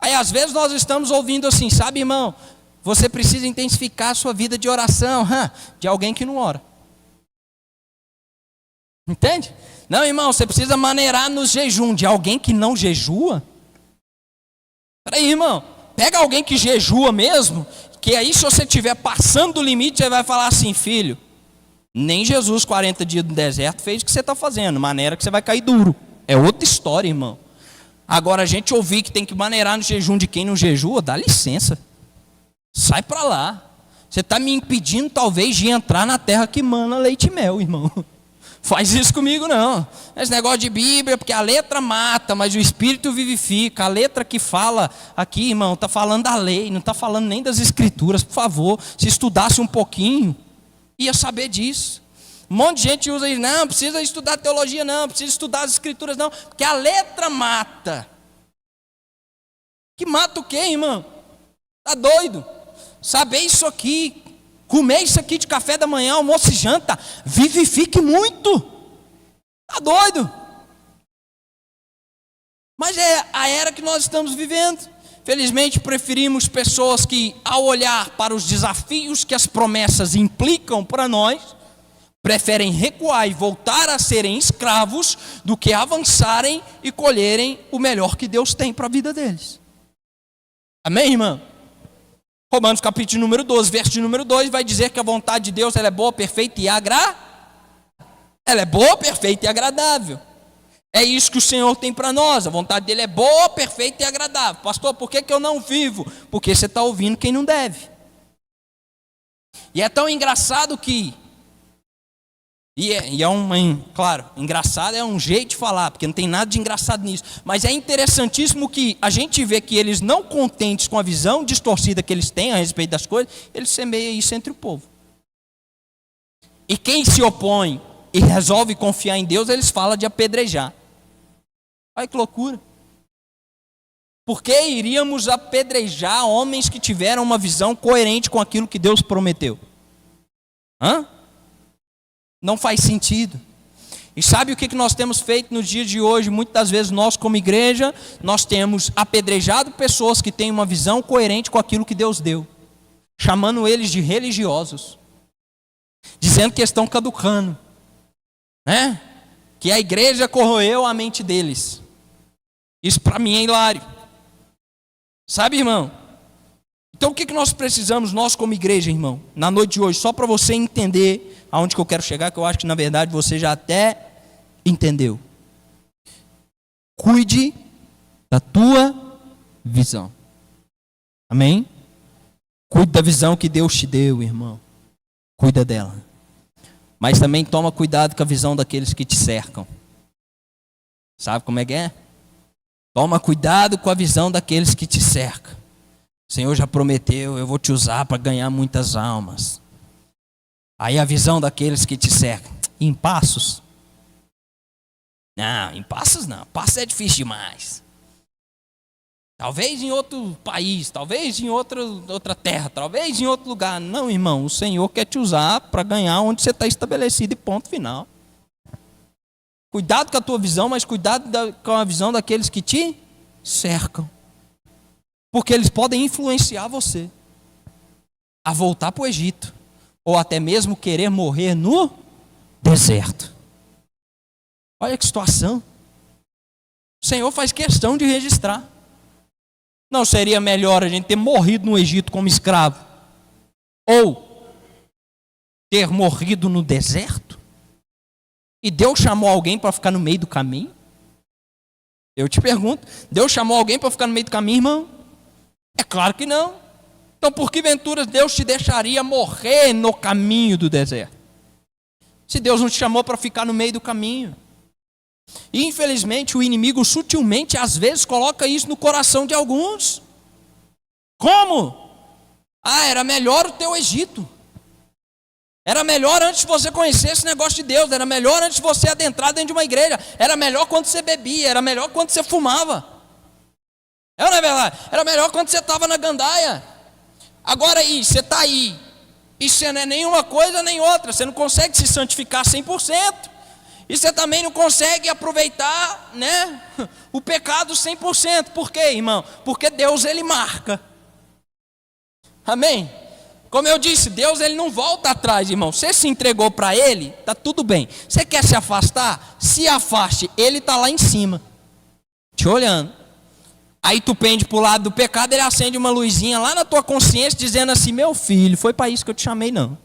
Aí às vezes nós estamos ouvindo assim, sabe, irmão, você precisa intensificar a sua vida de oração, de alguém que não ora. Entende? Não, irmão, você precisa maneirar no jejum de alguém que não jejua. Peraí, irmão, pega alguém que jejua mesmo, que aí se você estiver passando do limite, você vai falar assim: filho, nem Jesus 40 dias no deserto fez o que você está fazendo, maneira que você vai cair duro. É outra história, irmão. Agora a gente ouvir que tem que maneirar no jejum de quem não jejua, dá licença. Sai para lá. Você está me impedindo talvez de entrar na terra que mana leite e mel, irmão. Faz isso comigo não. Esse negócio de Bíblia, porque a letra mata, mas o Espírito vivifica. A letra que fala aqui, irmão, está falando da lei, não está falando nem das Escrituras. Por favor, se estudasse um pouquinho, ia saber disso. Um monte de gente usa isso: não, precisa estudar teologia não, precisa estudar as Escrituras não, porque a letra mata. Que mata o quê, irmão? Tá doido? Saber isso aqui, comer isso aqui de café da manhã, almoço e janta, vivifique muito. Tá doido? Mas é a era que nós estamos vivendo. Felizmente preferimos pessoas que, ao olhar para os desafios que as promessas implicam para nós, preferem recuar e voltar a serem escravos do que avançarem e colherem o melhor que Deus tem para a vida deles. Amém, irmão? Romanos capítulo número 12, verso de número 2, vai dizer que a vontade de Deus ela é boa, perfeita e ela é boa, perfeita e agradável. É isso que o Senhor tem para nós. A vontade dele é boa, perfeita e agradável. Pastor, por que eu não vivo? Porque você está ouvindo quem não deve. E é tão engraçado que... claro, engraçado é um jeito de falar, porque não tem nada de engraçado nisso. Mas é interessantíssimo que a gente vê que eles, não contentes com a visão distorcida que eles têm a respeito das coisas, eles semeiam isso entre o povo. E quem se opõe e resolve confiar em Deus, eles falam de apedrejar. Olha que loucura. Por que iríamos apedrejar homens que tiveram uma visão coerente com aquilo que Deus prometeu? Não faz sentido. E sabe o que nós temos feito nos dias de hoje? Muitas das vezes nós, como igreja, nós temos apedrejado pessoas que têm uma visão coerente com aquilo que Deus deu, chamando eles de religiosos, dizendo que estão caducando, né? Que a igreja corroeu a mente deles. Isso para mim é hilário. Sabe, irmão? Então o que nós precisamos, nós como igreja, irmão, na noite de hoje, só para você entender aonde que eu quero chegar, que eu acho que na verdade você já até entendeu. Cuide da tua visão. Amém? Cuide da visão que Deus te deu, irmão. Cuida dela. Mas também toma cuidado com a visão daqueles que te cercam. Sabe como é que é? Toma cuidado com a visão daqueles que te cercam. O Senhor já prometeu, eu vou te usar para ganhar muitas almas. Aí a visão daqueles que te cercam. Em Passos? Não, em Passos não. Passos é difícil demais. Talvez em outro país, talvez em outra terra, talvez em outro lugar. Não, irmão, o Senhor quer te usar para ganhar onde você está estabelecido e ponto final. Cuidado com a tua visão, mas cuidado com a visão daqueles que te cercam. Porque eles podem influenciar você a voltar para o Egito. Ou até mesmo querer morrer no deserto. Olha que situação. O Senhor faz questão de registrar. Não seria melhor a gente ter morrido no Egito como escravo? Ou ter morrido no deserto? E Deus chamou alguém para ficar no meio do caminho? Eu te pergunto, Deus chamou alguém para ficar no meio do caminho, irmão? É claro que não. Então por que ventura Deus te deixaria morrer no caminho do deserto? Se Deus não te chamou para ficar no meio do caminho. E infelizmente o inimigo sutilmente às vezes coloca isso no coração de alguns. Como? Era melhor o teu Egito. Era melhor antes de você conhecer esse negócio de Deus. Era melhor antes de você adentrar dentro de uma igreja. Era melhor quando você bebia. Era melhor quando você fumava. Não é verdade? Era melhor quando você estava na gandaia. Agora aí, você está aí. E você não é nenhuma coisa nem outra. Você não consegue se santificar 100%. E você também não consegue aproveitar, né, o pecado 100%. Por quê, irmão? Porque Deus, Ele marca. Amém? Como eu disse, Deus, Ele não volta atrás, irmão. Você se entregou para Ele, está tudo bem. Você quer se afastar? Se afaste. Ele está lá em cima, te olhando. Aí tu pende para o lado do pecado, Ele acende uma luzinha lá na tua consciência, dizendo assim, meu filho, foi para isso que eu te chamei, não.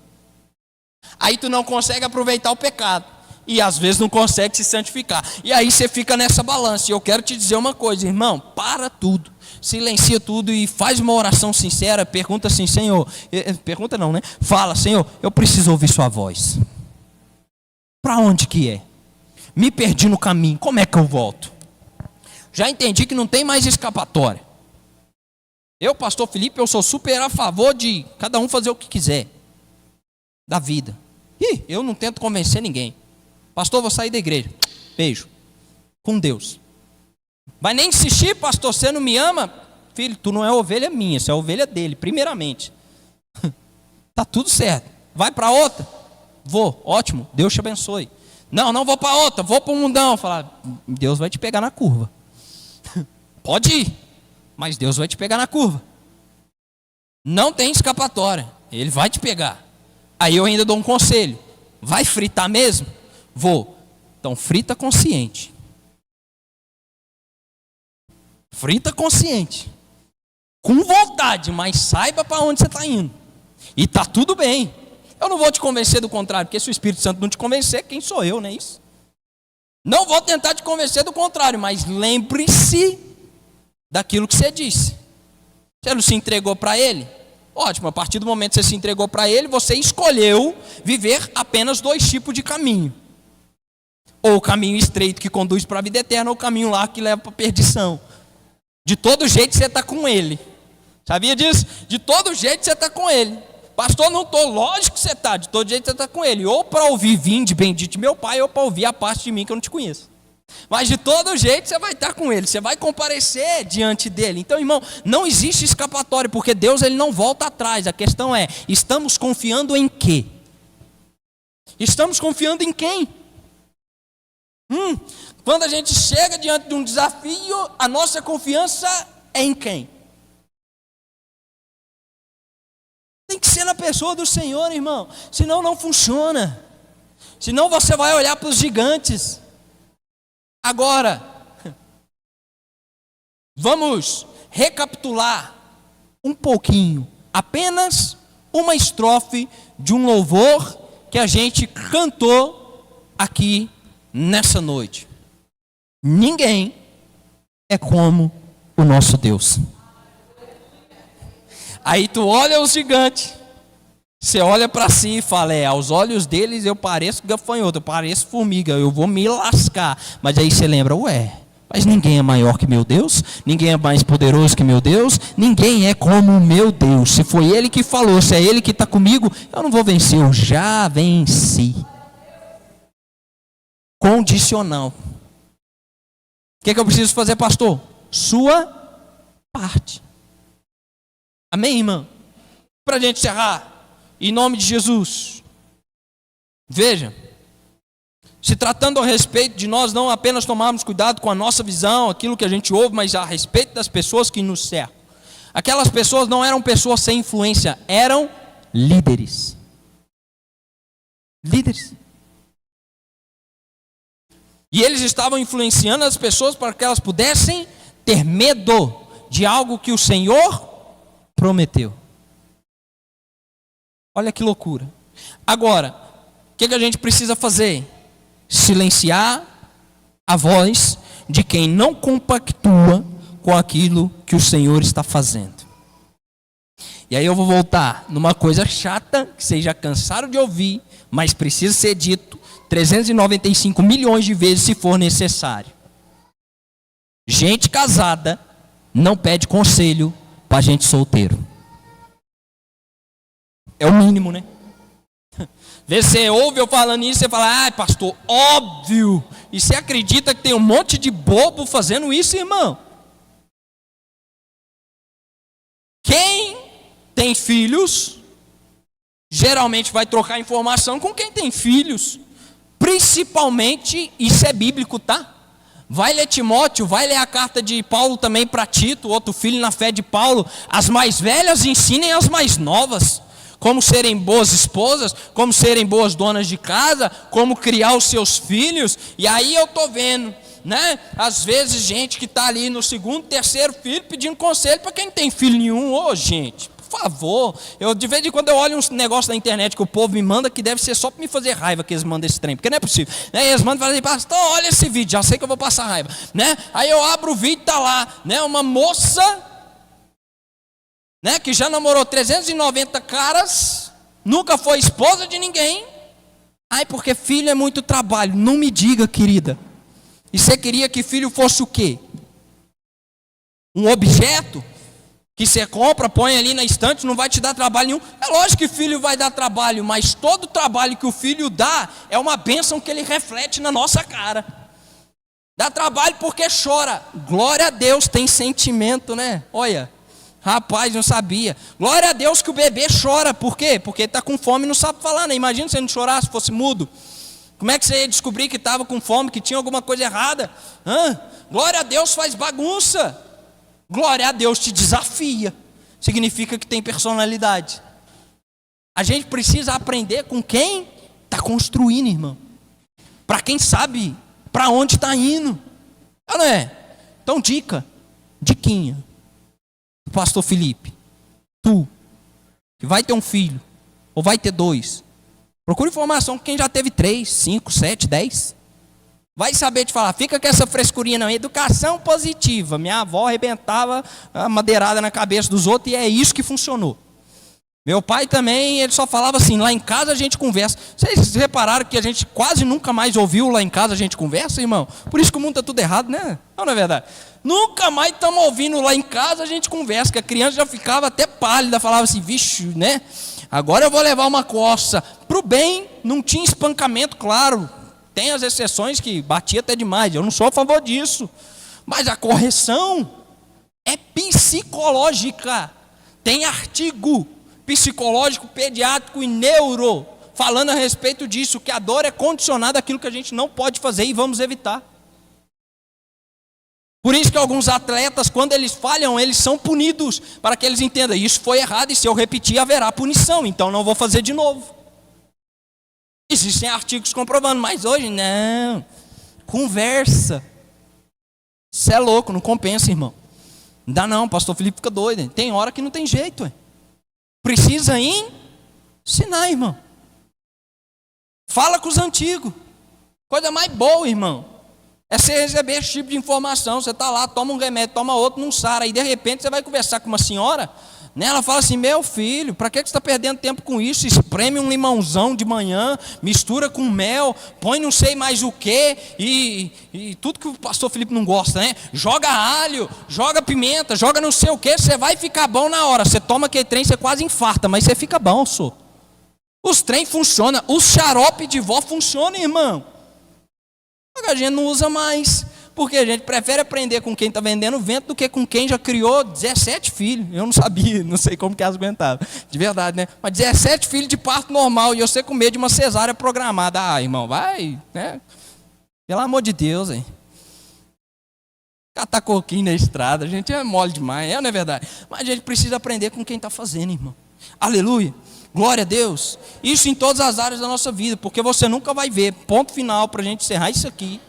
Aí tu não consegue aproveitar o pecado. E às vezes não consegue se santificar. E aí você fica nessa balança. E eu quero te dizer uma coisa, irmão, para tudo. Silencia tudo e faz uma oração sincera. Pergunta assim, Senhor. Pergunta não, né? Fala, Senhor, eu preciso ouvir sua voz. Para onde que é? Me perdi no caminho, como é que eu volto? Já entendi que não tem mais escapatória. Eu, pastor Felipe, eu sou super a favor de cada um fazer o que quiser da vida. Eu não tento convencer ninguém. Pastor, vou sair da igreja. Beijo. Com Deus. Vai nem insistir, pastor, você não me ama? Filho, tu não é ovelha minha, você é ovelha dele, primeiramente. Tá tudo certo. Vai para outra? Vou, ótimo, Deus te abençoe. Não vou para outra, vou para o mundão. Falar, Deus vai te pegar na curva. Pode ir, mas Deus vai te pegar na curva. Não tem escapatória, Ele vai te pegar. Aí eu ainda dou um conselho. Vai fritar mesmo? Vou. Então frita consciente. Frita consciente. Com vontade, mas saiba para onde você está indo. E está tudo bem. Eu não vou te convencer do contrário, porque se o Espírito Santo não te convencer, quem sou eu, não é isso? Não vou tentar te convencer do contrário, mas lembre-se daquilo que você disse. Você não se entregou para Ele? Ótimo, a partir do momento que você se entregou para Ele, você escolheu viver apenas dois tipos de caminho. Ou o caminho estreito que conduz para a vida eterna, ou o caminho largo que leva para a perdição. De todo jeito você está com Ele. Sabia disso? De todo jeito você está com Ele. Pastor, não estou, lógico que você está, de todo jeito você está com Ele. Ou para ouvir, vinde, bendito meu Pai, ou para ouvir a parte de mim que eu não te conheço. Mas de todo jeito você vai estar com ele, você vai comparecer diante dele. Então, irmão, não existe escapatória, porque Deus ele não volta atrás. A questão é, estamos confiando em quê? Estamos confiando em quem? Quando a gente chega diante de um desafio, a nossa confiança é em quem? Tem que ser na pessoa do Senhor, irmão. Senão não funciona. Senão você vai olhar para os gigantes. Agora, vamos recapitular um pouquinho, apenas uma estrofe de um louvor que a gente cantou aqui nessa noite. Ninguém é como o nosso Deus. Aí tu olha os gigantes, você olha para si e fala, aos olhos deles eu pareço gafanhoto, eu pareço formiga, eu vou me lascar. Mas aí você lembra, mas ninguém é maior que meu Deus, ninguém é mais poderoso que meu Deus, ninguém é como o meu Deus. Se foi Ele que falou, se é Ele que está comigo, eu não vou vencer, eu já venci. Condicional. O que eu preciso fazer, pastor? Sua parte. Amém, irmão? Para a gente encerrar, em nome de Jesus. Veja, se tratando a respeito de nós não apenas tomarmos cuidado com a nossa visão, aquilo que a gente ouve, mas a respeito das pessoas que nos cercam. Aquelas pessoas não eram pessoas sem influência, eram líderes. Líderes. E eles estavam influenciando as pessoas para que elas pudessem ter medo de algo que o Senhor prometeu. Olha que loucura. Agora, o que a gente precisa fazer? Silenciar a voz de quem não compactua com aquilo que o Senhor está fazendo. E aí eu vou voltar numa coisa chata, que vocês já cansaram de ouvir, mas precisa ser dito 395 milhões de vezes se for necessário. Gente casada não pede conselho para gente solteiro. É o mínimo, né? Vê, você ouve eu falando isso, você fala, pastor, óbvio. E você acredita que tem um monte de bobo fazendo isso, irmão? Quem tem filhos, geralmente vai trocar informação com quem tem filhos. Principalmente, isso é bíblico, tá? Vai ler Timóteo, vai ler a carta de Paulo também para Tito, outro filho na fé de Paulo. As mais velhas ensinem as mais novas. Como serem boas esposas, como serem boas donas de casa, como criar os seus filhos. E aí eu tô vendo, né? Às vezes gente que está ali no segundo, terceiro filho pedindo conselho para quem não tem filho nenhum. Gente, por favor. Eu de vez em quando eu olho uns negócios na internet que o povo me manda que deve ser só para me fazer raiva que eles mandam esse trem, porque não é possível. Né? Eles mandam e falam assim, pastor, olha esse vídeo, já sei que eu vou passar raiva. Né? Aí eu abro o vídeo e tá lá, né? Uma moça, né, que já namorou 390 caras, nunca foi esposa de ninguém. Porque filho é muito trabalho. Não me diga, querida. E você queria que filho fosse o quê? Um objeto que você compra, põe ali na estante, não vai te dar trabalho nenhum. É lógico que filho vai dar trabalho, mas todo trabalho que o filho dá é uma bênção que ele reflete na nossa cara. Dá trabalho porque chora. Glória a Deus, tem sentimento, né? Olha. Rapaz, não sabia. Glória a Deus que o bebê chora. Por quê? Porque está com fome e não sabe falar, né? Imagina se ele não chorasse, fosse mudo. Como é que você ia descobrir que estava com fome, que tinha alguma coisa errada? Glória a Deus faz bagunça. Glória a Deus te desafia. Significa que tem personalidade. A gente precisa aprender com quem está construindo, irmão. Para quem sabe para onde está indo. Não é? Então, diquinha. Pastor Felipe, tu, que vai ter um filho, ou vai ter 2, procure informação com quem já teve 3, 5, 7, 10. Vai saber te falar, fica com essa frescurinha não, educação positiva. Minha avó arrebentava a madeirada na cabeça dos outros e é isso que funcionou. Meu pai também, ele só falava assim, lá em casa a gente conversa. Vocês repararam que a gente quase nunca mais ouviu lá em casa a gente conversa, irmão? Por isso que o mundo está tudo errado, né? Não é verdade? Nunca mais estamos ouvindo lá em casa a gente conversa, que a criança já ficava até pálida, falava assim, vixe, né? Agora eu vou levar uma coça. Para o bem, não tinha espancamento, claro. Tem as exceções que batia até demais, eu não sou a favor disso. Mas a correção é psicológica. Tem artigo psicológico, pediátrico e neuro falando a respeito disso, que a dor é condicionada àquilo que a gente não pode fazer e vamos evitar. Por isso que alguns atletas, quando eles falham, eles são punidos, para que eles entendam, isso foi errado e se eu repetir haverá punição, então não vou fazer de novo. Existem artigos comprovando, mas hoje não. Conversa. Você é louco, não compensa, irmão. Não dá não, pastor Felipe fica doido. Hein? Tem hora que não tem jeito. Hein? Precisa ensinar, irmão. Fala com os antigos. Coisa mais boa, irmão, é você receber esse tipo de informação. Você está lá, toma um remédio, toma outro, não sara. Aí de repente você vai conversar com uma senhora, né? Ela fala assim, meu filho, para que você está perdendo tempo com isso? Espreme um limãozão de manhã, mistura com mel, põe não sei mais o que, e tudo que o pastor Felipe não gosta, né? Joga alho, joga pimenta, joga não sei o que, você vai ficar bom na hora. Você toma aquele trem, você quase infarta, mas você fica bom, só. Os trem funcionam, os xarope de vó funcionam, irmão. A gente não usa mais, porque a gente prefere aprender com quem está vendendo vento do que com quem já criou 17 filhos. Eu não sabia, não sei como que elas aguentavam, de verdade, né? Mas 17 filhos de parto normal e você com medo de uma cesárea programada. Ah, irmão, vai, né? Pelo amor de Deus, hein? Catar coquinho na estrada, a gente é mole demais, não é verdade? Mas a gente precisa aprender com quem está fazendo, irmão. Aleluia. Glória a Deus. Isso em todas as áreas da nossa vida, porque você nunca vai ver. Ponto final para a gente encerrar isso aqui.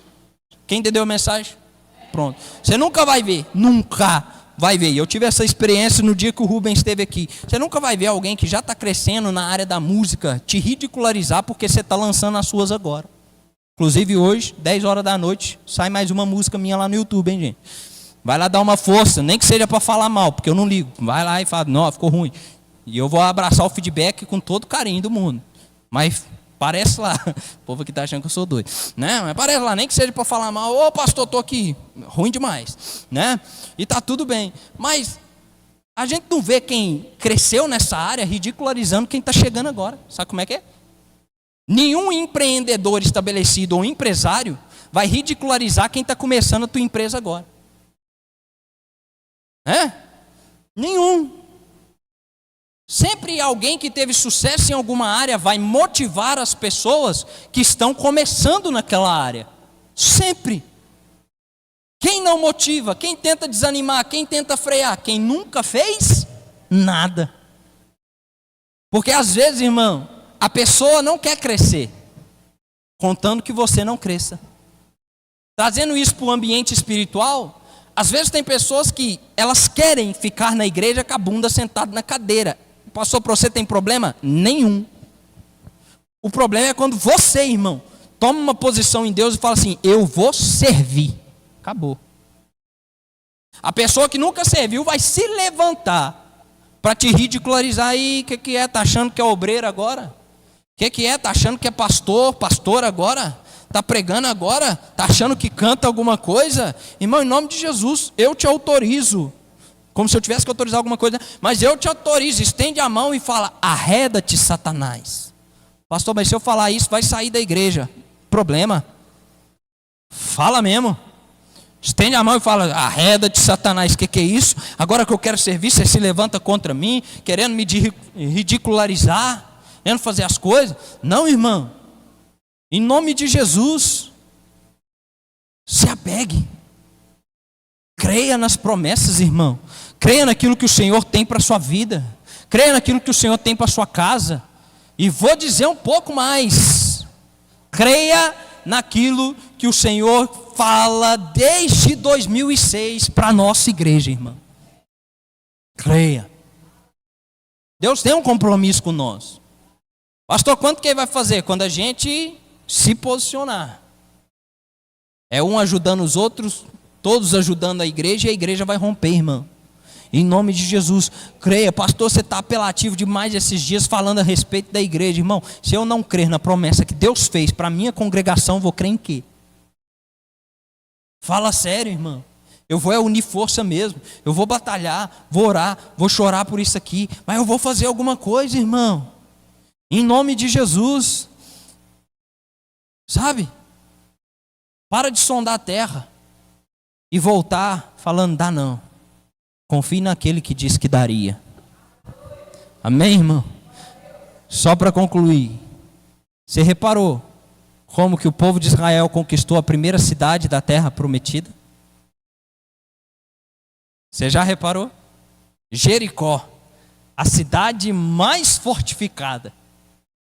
Quem entendeu a mensagem? Pronto. Você nunca vai ver. Nunca vai ver. Eu tive essa experiência no dia que o Rubens esteve aqui. Você nunca vai ver alguém que já está crescendo na área da música te ridicularizar porque você está lançando as suas agora. Inclusive hoje, 10 horas da noite, sai mais uma música minha lá no YouTube, hein, gente? Vai lá dar uma força, nem que seja para falar mal, porque eu não ligo. Vai lá e fala, não, ficou ruim. E eu vou abraçar o feedback com todo o carinho do mundo. Mas parece lá. O povo aqui está achando que eu sou doido. Né? Mas parece lá, nem que seja para falar mal. Ô pastor, estou aqui. Ruim demais. Né? E está tudo bem. Mas a gente não vê quem cresceu nessa área ridicularizando quem está chegando agora. Sabe como é que é? Nenhum empreendedor estabelecido ou empresário vai ridicularizar quem está começando a tua empresa agora. Nenhum. Sempre alguém que teve sucesso em alguma área vai motivar as pessoas que estão começando naquela área. Sempre. Quem não motiva? Quem tenta desanimar? Quem tenta frear? Quem nunca fez nada. Porque às vezes, irmão, a pessoa não quer crescer, contando que você não cresça. Trazendo isso para o ambiente espiritual, às vezes tem pessoas que elas querem ficar na igreja com a bunda sentada na cadeira. Pastor, para você tem problema? Nenhum. O problema é quando você, irmão, toma uma posição em Deus e fala assim, eu vou servir. Acabou. A pessoa que nunca serviu vai se levantar para te ridicularizar. Aí, o que é? Está achando que é obreiro agora? O que é? Está achando que é pastor agora? Está pregando agora? Está achando que canta alguma coisa? Irmão, em nome de Jesus, eu te autorizo. Como se eu tivesse que autorizar alguma coisa. Mas eu te autorizo, estende a mão e fala, arreda-te, Satanás. Pastor, mas se eu falar isso, vai sair da igreja. Problema. Fala mesmo. Estende a mão e fala, arreda-te, Satanás. O que é isso? Agora que eu quero servir, você se levanta contra mim, querendo me ridicularizar, querendo fazer as coisas. Não, irmão. Em nome de Jesus, se apegue. Creia nas promessas, irmão. Creia naquilo que o Senhor tem para a sua vida. Creia naquilo que o Senhor tem para a sua casa. E vou dizer um pouco mais. Creia naquilo que o Senhor fala desde 2006 para a nossa igreja, irmão. Creia. Deus tem um compromisso com nós. Pastor, quanto que Ele vai fazer? Quando a gente se posicionar. É um ajudando os outros, todos ajudando a igreja, e a igreja vai romper, irmão. Em nome de Jesus, creia. Pastor, você está apelativo demais esses dias falando a respeito da igreja. Irmão, se eu não crer na promessa que Deus fez para a minha congregação, vou crer em quê? Fala sério, irmão. Eu vou unir força mesmo. Eu vou batalhar, vou orar, vou chorar por isso aqui. Mas eu vou fazer alguma coisa, irmão. Em nome de Jesus. Sabe? Para de sondar a terra e voltar falando, dá não. Confie naquele que disse que daria. Amém, irmão? Só para concluir, você reparou como que o povo de Israel conquistou a primeira cidade da terra prometida? Você já reparou? Jericó, a cidade mais fortificada.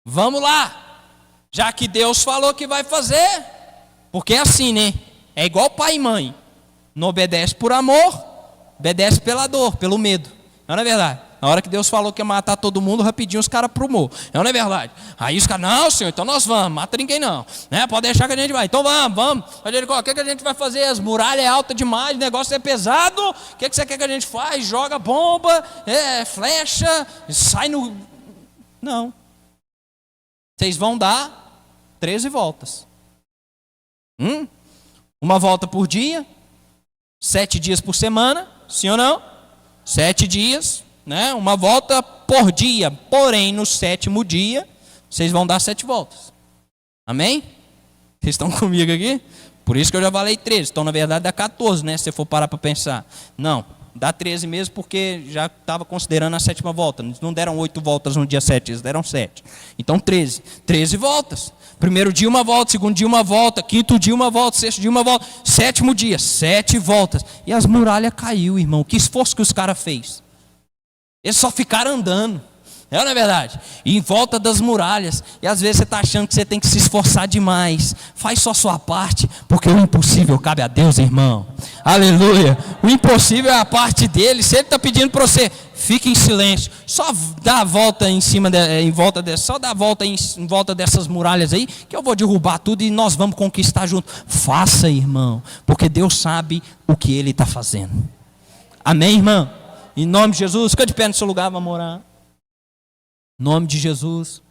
Vamos lá, já que Deus falou que vai fazer, porque é assim, né? É igual pai e mãe, não obedece por amor, obedece pela dor, pelo medo. Não é verdade? Na hora que Deus falou que ia matar todo mundo, rapidinho os caras prumou. Não é verdade? Aí os caras, não, senhor, então nós vamos, mata ninguém não. Né? Pode deixar que a gente vai. Então vamos. O que a gente vai fazer? As muralhas é alta demais, o negócio é pesado. O que você quer que a gente faz? Joga bomba, flecha, sai no... Não. Vocês vão dar 13 voltas. Uma volta por dia, 7 dias por semana, sim ou não? 7 dias, né? Uma volta por dia, porém no 7º dia, vocês vão dar 7 voltas. Amém? Vocês estão comigo aqui? Por isso que eu já falei 13, então na verdade dá 14, né? Se você for parar para pensar. Não, dá 13 mesmo porque já estava considerando a 7ª volta. Não deram 8 voltas no dia 7, eles deram 7. Então 13 voltas. Primeiro dia uma volta, segundo dia uma volta, quinto dia uma volta, sexto dia uma volta, 7º dia, 7 voltas. E as muralhas caiu, irmão. Que esforço que os caras fez. Eles só ficaram andando. Não é verdade? E em volta das muralhas. E às vezes você está achando que você tem que se esforçar demais. Faz só a sua parte, porque o impossível cabe a Deus, irmão. Aleluia. O impossível é a parte dele. Se ele está pedindo para você, fique em silêncio. Só dá a volta só dá a volta em volta dessas muralhas aí, que eu vou derrubar tudo e nós vamos conquistar junto. Faça, irmão, porque Deus sabe o que ele está fazendo. Amém, irmão? Em nome de Jesus, fica de pé no seu lugar, vamos orar. Em nome de Jesus.